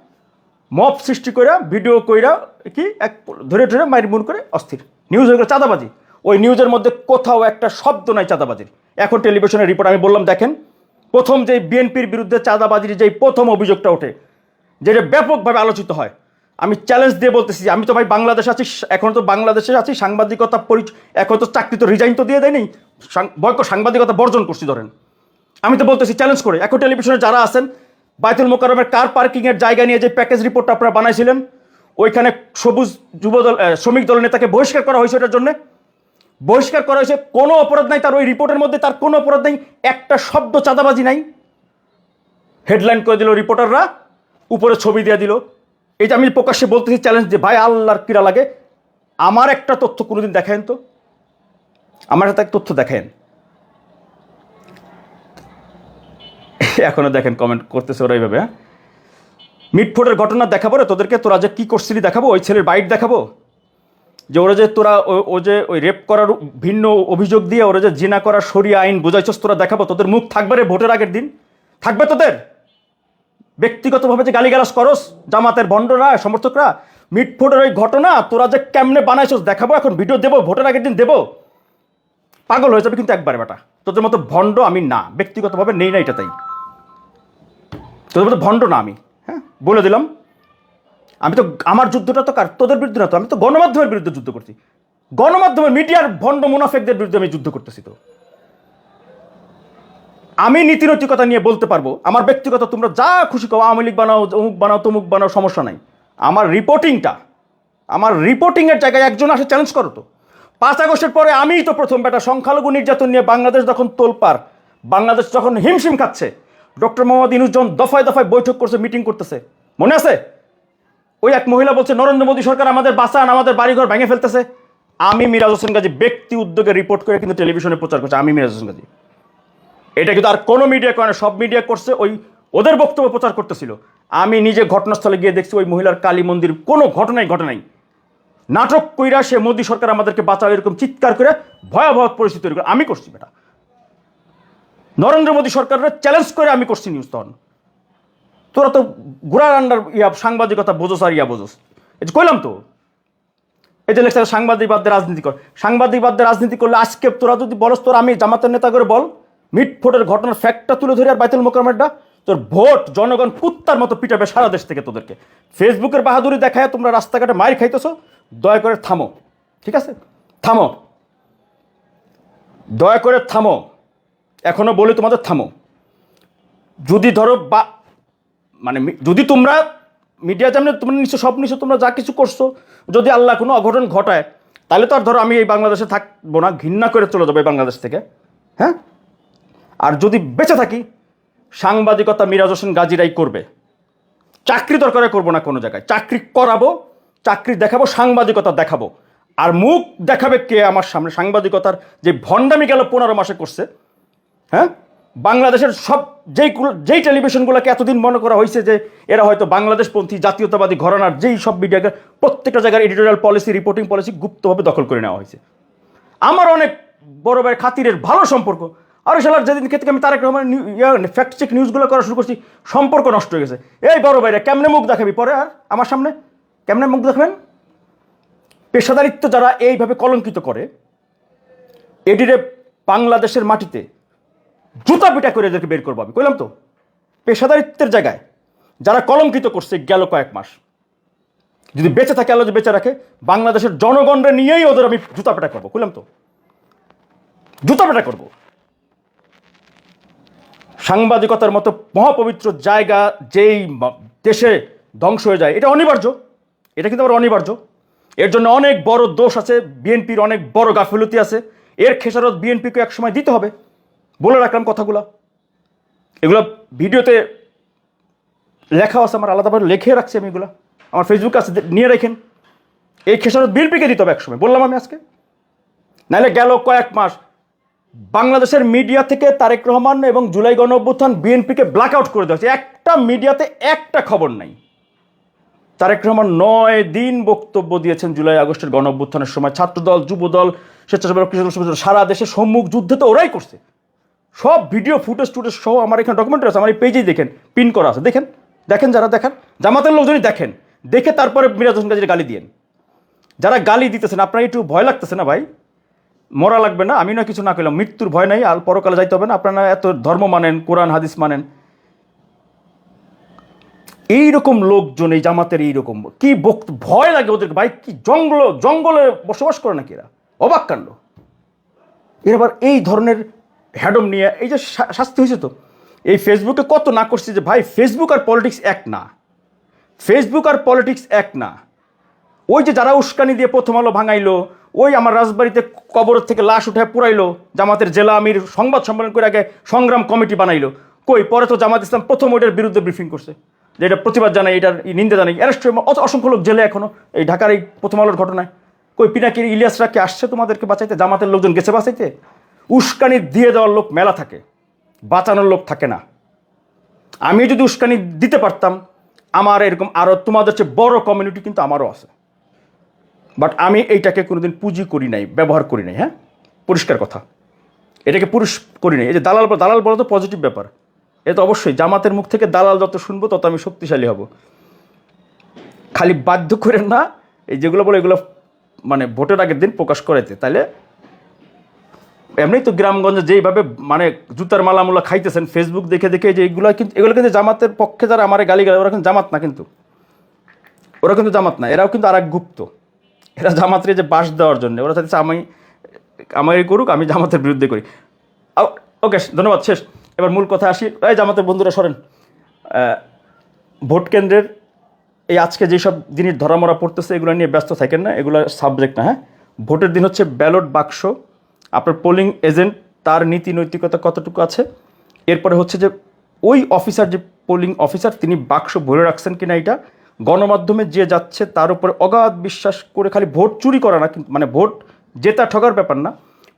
মব সৃষ্টি কইরা ভিডিও কইরা কি এক ধরে মাইর মুন করে অস্থির নিউজ হয়ে গেল চাঁদাবাজি। ওই নিউজের মধ্যে কোথাও একটা শব্দ নাই চাঁদাবাজির। এখন টেলিভিশনের রিপোর্ট আমি বললাম, দেখেন, প্রথম যে বিএনপির বিরুদ্ধে চাঁদাবাজির যে প্রথম অভিযোগটা ওঠে, যেটা ব্যাপকভাবে আলোচিত হয়, আমি চ্যালেঞ্জ দিয়ে বলতেছি, আমি তো ভাই বাংলাদেশে আছি, এখন তো বাংলাদেশে আছি, সাংবাদিকতা এখন তো চাকরি তো রিজাইন তো দিয়ে দেয়নি, সাংবাদিকতা বর্জন করছি ধরেন। আমি তো বলতেছি চ্যালেঞ্জ করে, এখন টেলিভিশনে যারা আছেন, বাইতুল মোকাররমের কার পার্কিংয়ের জায়গা নিয়ে যে প্যাকেজ রিপোর্টটা আপনারা বানাইছিলেন, ওইখানে সবুজ যুবদল শ্রমিক দল নেতাকে বহিষ্কার করা হয়েছে, এটার জন্য বহিষ্কার করা হয়েছে। কোনো অপরাধ নাই তার, ওই রিপোর্টের মধ্যে তার কোনো অপরাধ নেই, একটা শব্দ চাঁদাবাজি নাই। হেডলাইন করে দিল রিপোর্টাররা, উপরে ছবি দিয়ে দিল। এটা আমি প্রকাশ্যে বলতেছি চ্যালেঞ্জ, যে ভাই আল্লাহর কিরা লাগে, আমার একটা তথ্য কোনোদিন দেখায়েন তো, আমার একটা তথ্য দেখেন। এখনো দেখেন কমেন্ট করতেছে ওরা এইভাবে, হ্যাঁ, মিটফোর্ডের ঘটনা দেখাবো রে তোদেরকে, তোরা যে কি করছিলি দেখাবো, ওই ছেলের বাইট দেখাবো, যে ওরা যে তোরা ওই রেপ করার ভিন্ন অভিযোগ দিয়ে ওরা যে জিনা করার শরিয়া আইন বোঝাইছস, তোরা দেখাবো। তোদের মুখ থাকবে রে ভোটের আগের দিন, থাকবে তোদের। ব্যক্তিগতভাবে যে গালিগালাজ করস জামাতের ভণ্ডরা সমর্থকরা, মিটফোটের ওই ঘটনা তোরা যে কেমনে বানাইছস দেখাবো, এখন ভিডিও দেবো, ভোটের আগের দিন দেবো, পাগল হয়ে যাবে কিন্তু একবারে বেটা। তোদের মতো ভণ্ড আমি না, ব্যক্তিগতভাবে নেই না, এটা তাই তোদের মতো ভণ্ড না আমি, হ্যাঁ বলে দিলাম। আমি তো আমার যুদ্ধটা তো তোদের বিরুদ্ধে না তো, আমি তো গণমাধ্যমের বিরুদ্ধে যুদ্ধ করছি, গণমাধ্যমের মিডিয়ার ভণ্ড মুনাফেকদের বিরুদ্ধে আমি যুদ্ধ করতেছি। তো আমি নীতি নৈতিকতা নিয়ে বলতে পারবো, আমার ব্যক্তিগত তোমরা যা খুশি করো, আওয়ামী লীগ বানাও, অমুক বানাও, তমুক বানাও, সমস্যা নাই। আমার রিপোর্টিংয়ের জায়গায় একজন আসে চ্যালেঞ্জ করো। তো 5 আগস্টের পরে আমিই তো প্রথম বেটা সংখ্যালঘু নির্যাতন নিয়ে বাংলাদেশ যখন তোলপাড়, বাংলাদেশ যখন হিমশিম খাচ্ছে, ডক্টর মোহাম্মদ ইউনূস যখন দফায় দফায় বৈঠক করছে, মিটিং করতেছে, মনে আছে? ওই এক মহিলা বলছে নরেন্দ্র মোদী সরকার আমাদের বাঁচান, আমাদের বাড়িঘর ভেঙে ফেলতেছে। আমি মিরাজ হোসেন গাজী ব্যক্তি উদ্যোগে রিপোর্ট করে কিন্তু টেলিভিশনে প্রচার করছে, আমি মিরাজ হোসেন গাজী। এটা কিন্তু আর কোনো মিডিয়া করে না, সব মিডিয়া করছে, ওই ওদের বক্তব্য প্রচার করতেছিল। আমি নিজে ঘটনাস্থলে গিয়ে দেখছি ওই মহিলার কালী মন্দির কোনো ঘটনাই ঘটে নাই। নাটক কইরা সে মোদী সরকার আমাদেরকে বাঁচাও এরকম চিৎকার করে ভয়াবহ পরিস্থিতি তৈরি করে আমি করছি বেটা। নরেন্দ্র মোদী সরকারের চ্যালেঞ্জ করে আমি করছি নিউজ। তখন তোরা তো গোড়ার আন্ডার সাংবাদিকতা বোঝোস আর বোঝোস, এই যে কইলাম তো, এই যে লেখছে সাংবাদিকবাদদের রাজনীতি কর। সাংবাদিকবাদদের রাজনীতি করলে আজকে তোরা যদি বলস তোর আমি জামাতের নেতা করে বল, মিটফোটের ঘটনার ফ্যাক্টটা তুলে ধরে আর বাইতুল মোকাররমেরটা, তোর ভোট জনগণ কুত্তার মতো পিটাবে সারা দেশ থেকে তোদেরকে। ফেসবুকের বাহাদুরি দেখায় তোমরা রাস্তাঘাটে মাইর খাইতেছো, দয়া করে থামো, ঠিক আছে? থামো, দয়া করে থামো, এখনো বলি তোমাদের থামো। যদি ধরো বা মানে যদি তোমরা মিডিয়া যেমন তোমরা নিশ্চয় সব নিশ্চয় তোমরা যা কিছু করছো, যদি আল্লাহ কোনো অঘটন ঘটায়, তাহলে তো আর ধরো আমি এই বাংলাদেশে থাকবো না, ঘৃণা করে চলে যাবো এই বাংলাদেশ থেকে, হ্যাঁ? আর যদি বেঁচে থাকি, সাংবাদিকতা মিরাজ হোসেন গাজীরাই করবে, চাকরি দরকারে করবো না কোনো জায়গায়, চাকরি করাবো, চাকরি দেখাবো, সাংবাদিকতা দেখাবো। আর মুখ দেখাবে কে আমার সামনে? সাংবাদিকতার যে ভণ্ডামি গেল 15 মাসে করছে, হ্যাঁ? বাংলাদেশের সব যেই টেলিভিশনগুলোকে এতদিন মনে করা হয়েছে যে এরা হয়তো বাংলাদেশপন্থী জাতীয়তাবাদী ঘরানার, যেই সব মিডিয়াকে প্রত্যেকটা জায়গার এডিটোরিয়াল পলিসি, রিপোর্টিং পলিসি গুপ্তভাবে দখল করে নেওয়া হয়েছে। আমার অনেক বড় ভাই খাতিরের ভালো সম্পর্ক, আর শালার যেদিন থেকে আমি তারেক রহমান ফ্যাক্ট চেক নিউজগুলো করা শুরু করছি, সম্পর্ক নষ্ট হয়ে গেছে। এই বড় ভাইরা কেমনে মুখ দেখাবি পরে আর আমার সামনে? কেমনে মুখ দেখাবেন? পেশাদারিত্ব যারা এইভাবে কলঙ্কিত করে, এডিরে বাংলাদেশের মাটিতে জুতা পিটা করে এদেরকে বের করবো আমি, কইলাম তো। পেশাদারিত্বের জায়গায় যারা কলঙ্কিত করছে গেল কয়েক মাস, যদি বেঁচে থাকে আল্লাহ যদি বেঁচে রাখে, বাংলাদেশের জনগণরা নিয়েই ওদের আমি জুতা পেটা করবো, কইলাম তো, জুতা পেটা করবো। সাংবাদিকতার মতো মহাপবিত্র জায়গা যেই দেশে ধ্বংস হয়ে যায়, এটা অনিবার্য, এটা কিন্তু আবার অনিবার্য। এর জন্য অনেক বড় দোষ আছে, বিএনপির অনেক বড় গাফিলতি আছে, এর খেসারত বিএনপিকে এক সময় দিতে হবে। বলে রাখলাম কথাগুলো, এগুলো ভিডিওতে লেখা আছে, আমার আলাদাভাবে লিখে রাখছি আমি, এগুলো আমার ফেসবুকে আছে, নিয়ে রাখেন। এই খেসারত বিএনপিকে দিতে হবে এক সময়, বললাম আমি আজকে। নাহলে গেল কয়েক মাস বাংলাদেশের মিডিয়া থেকে তারেক রহমান এবং জুলাই গণঅভ্যুত্থান বিএনপিকে ব্ল্যাক আউট করে দেওয়া হচ্ছে। একটা মিডিয়াতে একটা খবর নাই। তারেক রহমান 9 দিন বক্তব্য দিয়েছেন জুলাই আগস্টের গণঅভ্যুত্থানের সময়। ছাত্রদল, যুবদল, স্বেচ্ছাসেবক কৃষক সারা দেশে সম্মুখ যুদ্ধে তো ওরাই করছে। সব ভিডিও ফুটেজ সহ আমার এখানে ডকুমেন্টারি আছে, আমার এই পেজেই দেখেন, পিন করা আছে, দেখেন, দেখেন, যারা দেখান, জামাতের লোকজনই দেখেন, দেখে তারপরে মিরাজ হোসেন গাজীর গালি দিয়েন। যারা গালি দিতেছেন আপনার একটু ভয় লাগতেছে না ভাই? মরা লাগবে না, আমি না কিছু না করলাম, মৃত্যুর ভয় নাই, আর পরকালে যাইতে হবে না। আপনারা এত ধর্ম মানেন, কোরআন হাদিস মানেন, এইরকম লোকজন এই জামাতের এইরকম কি ভয় লাগে ওদেরকে ভাই? কি জঙ্গলে বসবাস করে নাকি এরা? অবাক কাণ্ড। এর আবার এই ধরনের হ্যাডম নিয়ে এই যে শাস্তি হয়েছে। তো এই ফেসবুকে কত না করছি যে ভাই ফেসবুক আর পলিটিক্স এক না, ফেসবুক আর পলিটিক্স এক না। ওই যে যারা উস্কানি দিয়ে প্রথম আলো ভাঙাইলো, ওই আমার রাজবাড়িতে কবরের থেকে লাশ উঠায় পুরাইলো, জামাতের জেলা আমির সংবাদ সম্মেলন করে আগে সংগ্রাম কমিটি বানাইলো, কই পরে তো জামাত ইসলাম প্রথম ওইটার বিরুদ্ধে ব্রিফিং করছে, যে এটা প্রতিবাদ জানাই, এটার নিন্দা জানাই। অ্যারেস্ট অসংখ্য লোক জেলে এখনো এই ঢাকার এই প্রথম আলোর ঘটনায়। কই পিনাকির ইলিয়াসরা কি আসছে তোমাদেরকে বাঁচাইতে? জামাতের লোকজন গেছে বাঁচাইতে? উস্কানি দিয়ে দেওয়ার লোক মেলা থাকে, বাঁচানোর লোক থাকে না। আমি যদি উস্কানি দিতে পারতাম, আমার এরকম আরও তোমাদের চেয়ে বড় কমিউনিটি কিন্তু আমারও আছে, বাট আমি এইটাকে কোনোদিন পুঁজি করি নাই, ব্যবহার করি নাই। হ্যাঁ, পরিষ্কার কথা, এটাকে পুরুষ করি নাই। এই যে দালাল বলা তো পজিটিভ ব্যাপার, এ তো অবশ্যই। জামাতের মুখ থেকে দালাল যত শুনবো তত আমি শক্তিশালী হব। খালি বাধ্য করেন না এই যেগুলো বলে এগুলো মানে ভোটের আগের দিন প্রকাশ করাইতে, তাইলে এমনি তো গ্রামগঞ্জে যেইভাবে মানে জুতার মালামুলা খাইতেছেন ফেসবুক দেখে দেখে, যে এগুলো কিন্তু জামাতের পক্ষে যারা আমার গালি গালে ওরা কিন্তু জামাত না, কিন্তু ওরা কিন্তু জামাত না, এরাও কিন্তু আর এক গুপ্ত। এরা জামাতের যে বাস দেওয়ার জন্য ওরা চাইছে আমাকে করুক, আমি জামাতের বিরুদ্ধে করি। ওকে, ধন্যবাদ, শেষ। এবার মূল কথা আসি। এই জামাতের বন্ধুরা সরেন। ভোট কেন্দ্রের এই আজকে যেসব জিনিস ধরামরা পড়তেছে এগুলো নিয়ে ব্যস্ত থাকেন না, এগুলো সাবজেক্ট না। হ্যাঁ, ভোটের দিন হচ্ছে ব্যালট বাক্স, আপনার পোলিং এজেন্ট তার নীতি নৈতিকতা কতটুকু আছে, এরপরে হচ্ছে যে ওই অফিসার, যে পোলিং অফিসার, তিনি বাক্স ভরে রাখছেন কিনা, এটা গণমাধ্যমে যে যাচ্ছে তার উপরে অগাধ বিশ্বাস করে খালি ভোট চুরি করা না, কিন্তু মানে ভোট জেতা ঠগার ব্যাপার না,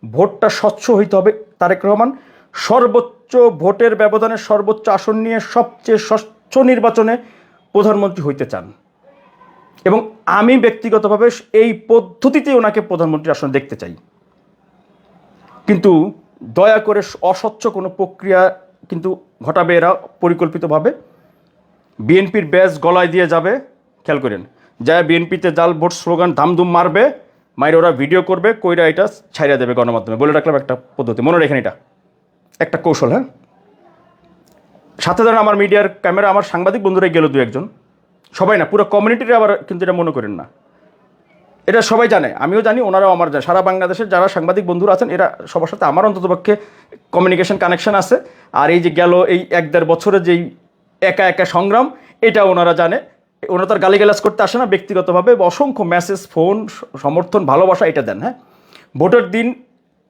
ভোটটা স্বচ্ছ হইতে হবে। তারেক রহমান সর্বোচ্চ ভোটের ব্যবধানে সর্বোচ্চ আসন নিয়ে সবচেয়ে স্বচ্ছ নির্বাচনে প্রধানমন্ত্রী হইতে চান, এবং আমি ব্যক্তিগতভাবে এই পদ্ধতিতে ওনাকে প্রধানমন্ত্রীর আসন দেখতে চাই। কিন্তু দয়া করে অস্বচ্ছ কোনো প্রক্রিয়া কিন্তু ঘটাবে এরা পরিকল্পিতভাবে। বিএনপির ব্যাজ গলায় দিয়ে যাবে, খেয়াল করেন, যায় বিএনপিতে জাল ভোট স্লোগান ধামধুম মারবে, মাইরে ওরা ভিডিও করবে, কইরা এটা ছাইড়া দেবে গণমাধ্যমে। বলে রাখলাম একটা পদ্ধতি, মনে রাখেন, এটা একটা কৌশল। হ্যাঁ, সাথে ধরেন আমার মিডিয়ার ক্যামেরা, আমার সাংবাদিক বন্ধুরাই গেল দু একজন, সবাই না, পুরো কমিউনিটির আবার কিন্তু এটা মনে করেন না, এটা সবাই জানে, আমিও জানি, ওনারাও আমার জানে। সারা বাংলাদেশের যারা সাংবাদিক বন্ধুরা আছেন এরা সবার সাথে আমার অন্ততপক্ষে কমিউনিকেশন কানেকশন আছে। আর এই যে গেল এই 1-1.5 বছরের যেই একা একা সংগ্রাম, এটা ওনারা জানে। ওনারা তার গালিগালাজ করতে আসে না, ব্যক্তিগতভাবে অসংখ্য মেসেজ, ফোন, সমর্থন, ভালোবাসা এটা দেন। হ্যাঁ, ভোটের দিন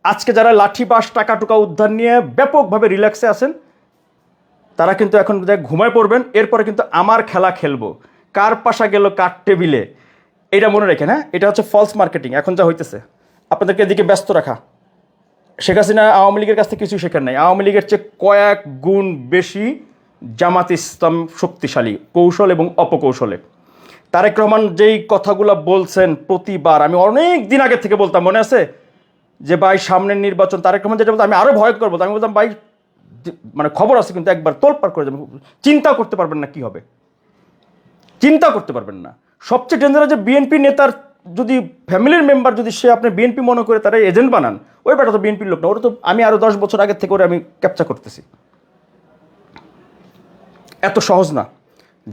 আজকে যারা লাঠি বাস টাকা টুকা উদ্ধার নিয়ে ব্যাপকভাবে রিল্যাক্সে আছেন, তারা কিন্তু এখন ঘুমায় পড়বেন। এরপরে কিন্তু আমার খেলা খেলবো, কার পাশা গেল কার টেবিলে, এটা মনে রেখেন। হ্যাঁ, এটা হচ্ছে ফলস মার্কেটিং এখন যা হইতেছে, আপনাদেরকে এদিকে ব্যস্ত রাখা। শেখ হাসিনা আওয়ামী লীগের কাছ থেকে কিছুই শেখার নাই, আওয়ামী লীগের চেয়ে কয়েক গুণ বেশি জামাত ইসলাম শক্তিশালী কৌশল এবং অপকৌশলে। তারেক রহমান যেই কথাগুলো বলছেন প্রতিবার, আমি অনেক দিন আগে থেকে বলতাম, মনে আছে যে ভাই সামনের নির্বাচন, তারেক রহমান যেটা বলতো আমি আরও ভয় করবো, আমি বলতাম ভাই মানে খবর আছে কিন্তু একবার তোলপাড় করে যাবেন, চিন্তা করতে পারবেন না কি হবে, চিন্তা করতে পারবেন না। সবচেয়ে ডেঞ্জারাস যে বিএনপি নেতার যদি ফ্যামিলির মেম্বার যদি সে আপনি বিএনপি মনে করে তারা এজেন্ট বানান, ওই ব্যাটা তো বিএনপির লোক না, ওরা তো আমি আরও 10 বছর আগের থেকে ওরা আমি ক্যাপচার করতেছি। এত সহজ না।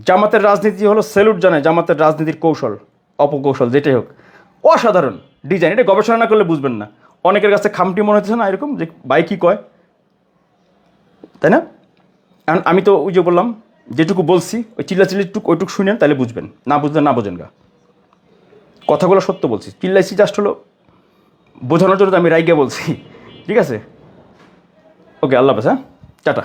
জামাতের রাজনীতি হলো, স্যালুট জানায় জামাতের রাজনীতির কৌশল, অপকৌশল যেটাই হোক, অসাধারণ ডিজাইন। এটা গবেষণা না করলে বুঝবেন না। অনেকের কাছে খামটি মনে হচ্ছে না এরকম যে ভাই কী কয়, তাই না? এখন আমি তো ওই যে বললাম, যেটুকু বলছি ওই চিল্লাচিল্লিটুকু ওইটুকু শুনেন, তাহলে বুঝবেন, না বুঝলে না বোঝেন গা। কথাগুলো সত্য বলছি, চিল্লাইছি জাস্ট হলো বোঝানোর জন্য, তো আমি রাইগে বলছি, ঠিক আছে? ওকে, আল্লাহ হাফেজ। হ্যাঁ, টাটা।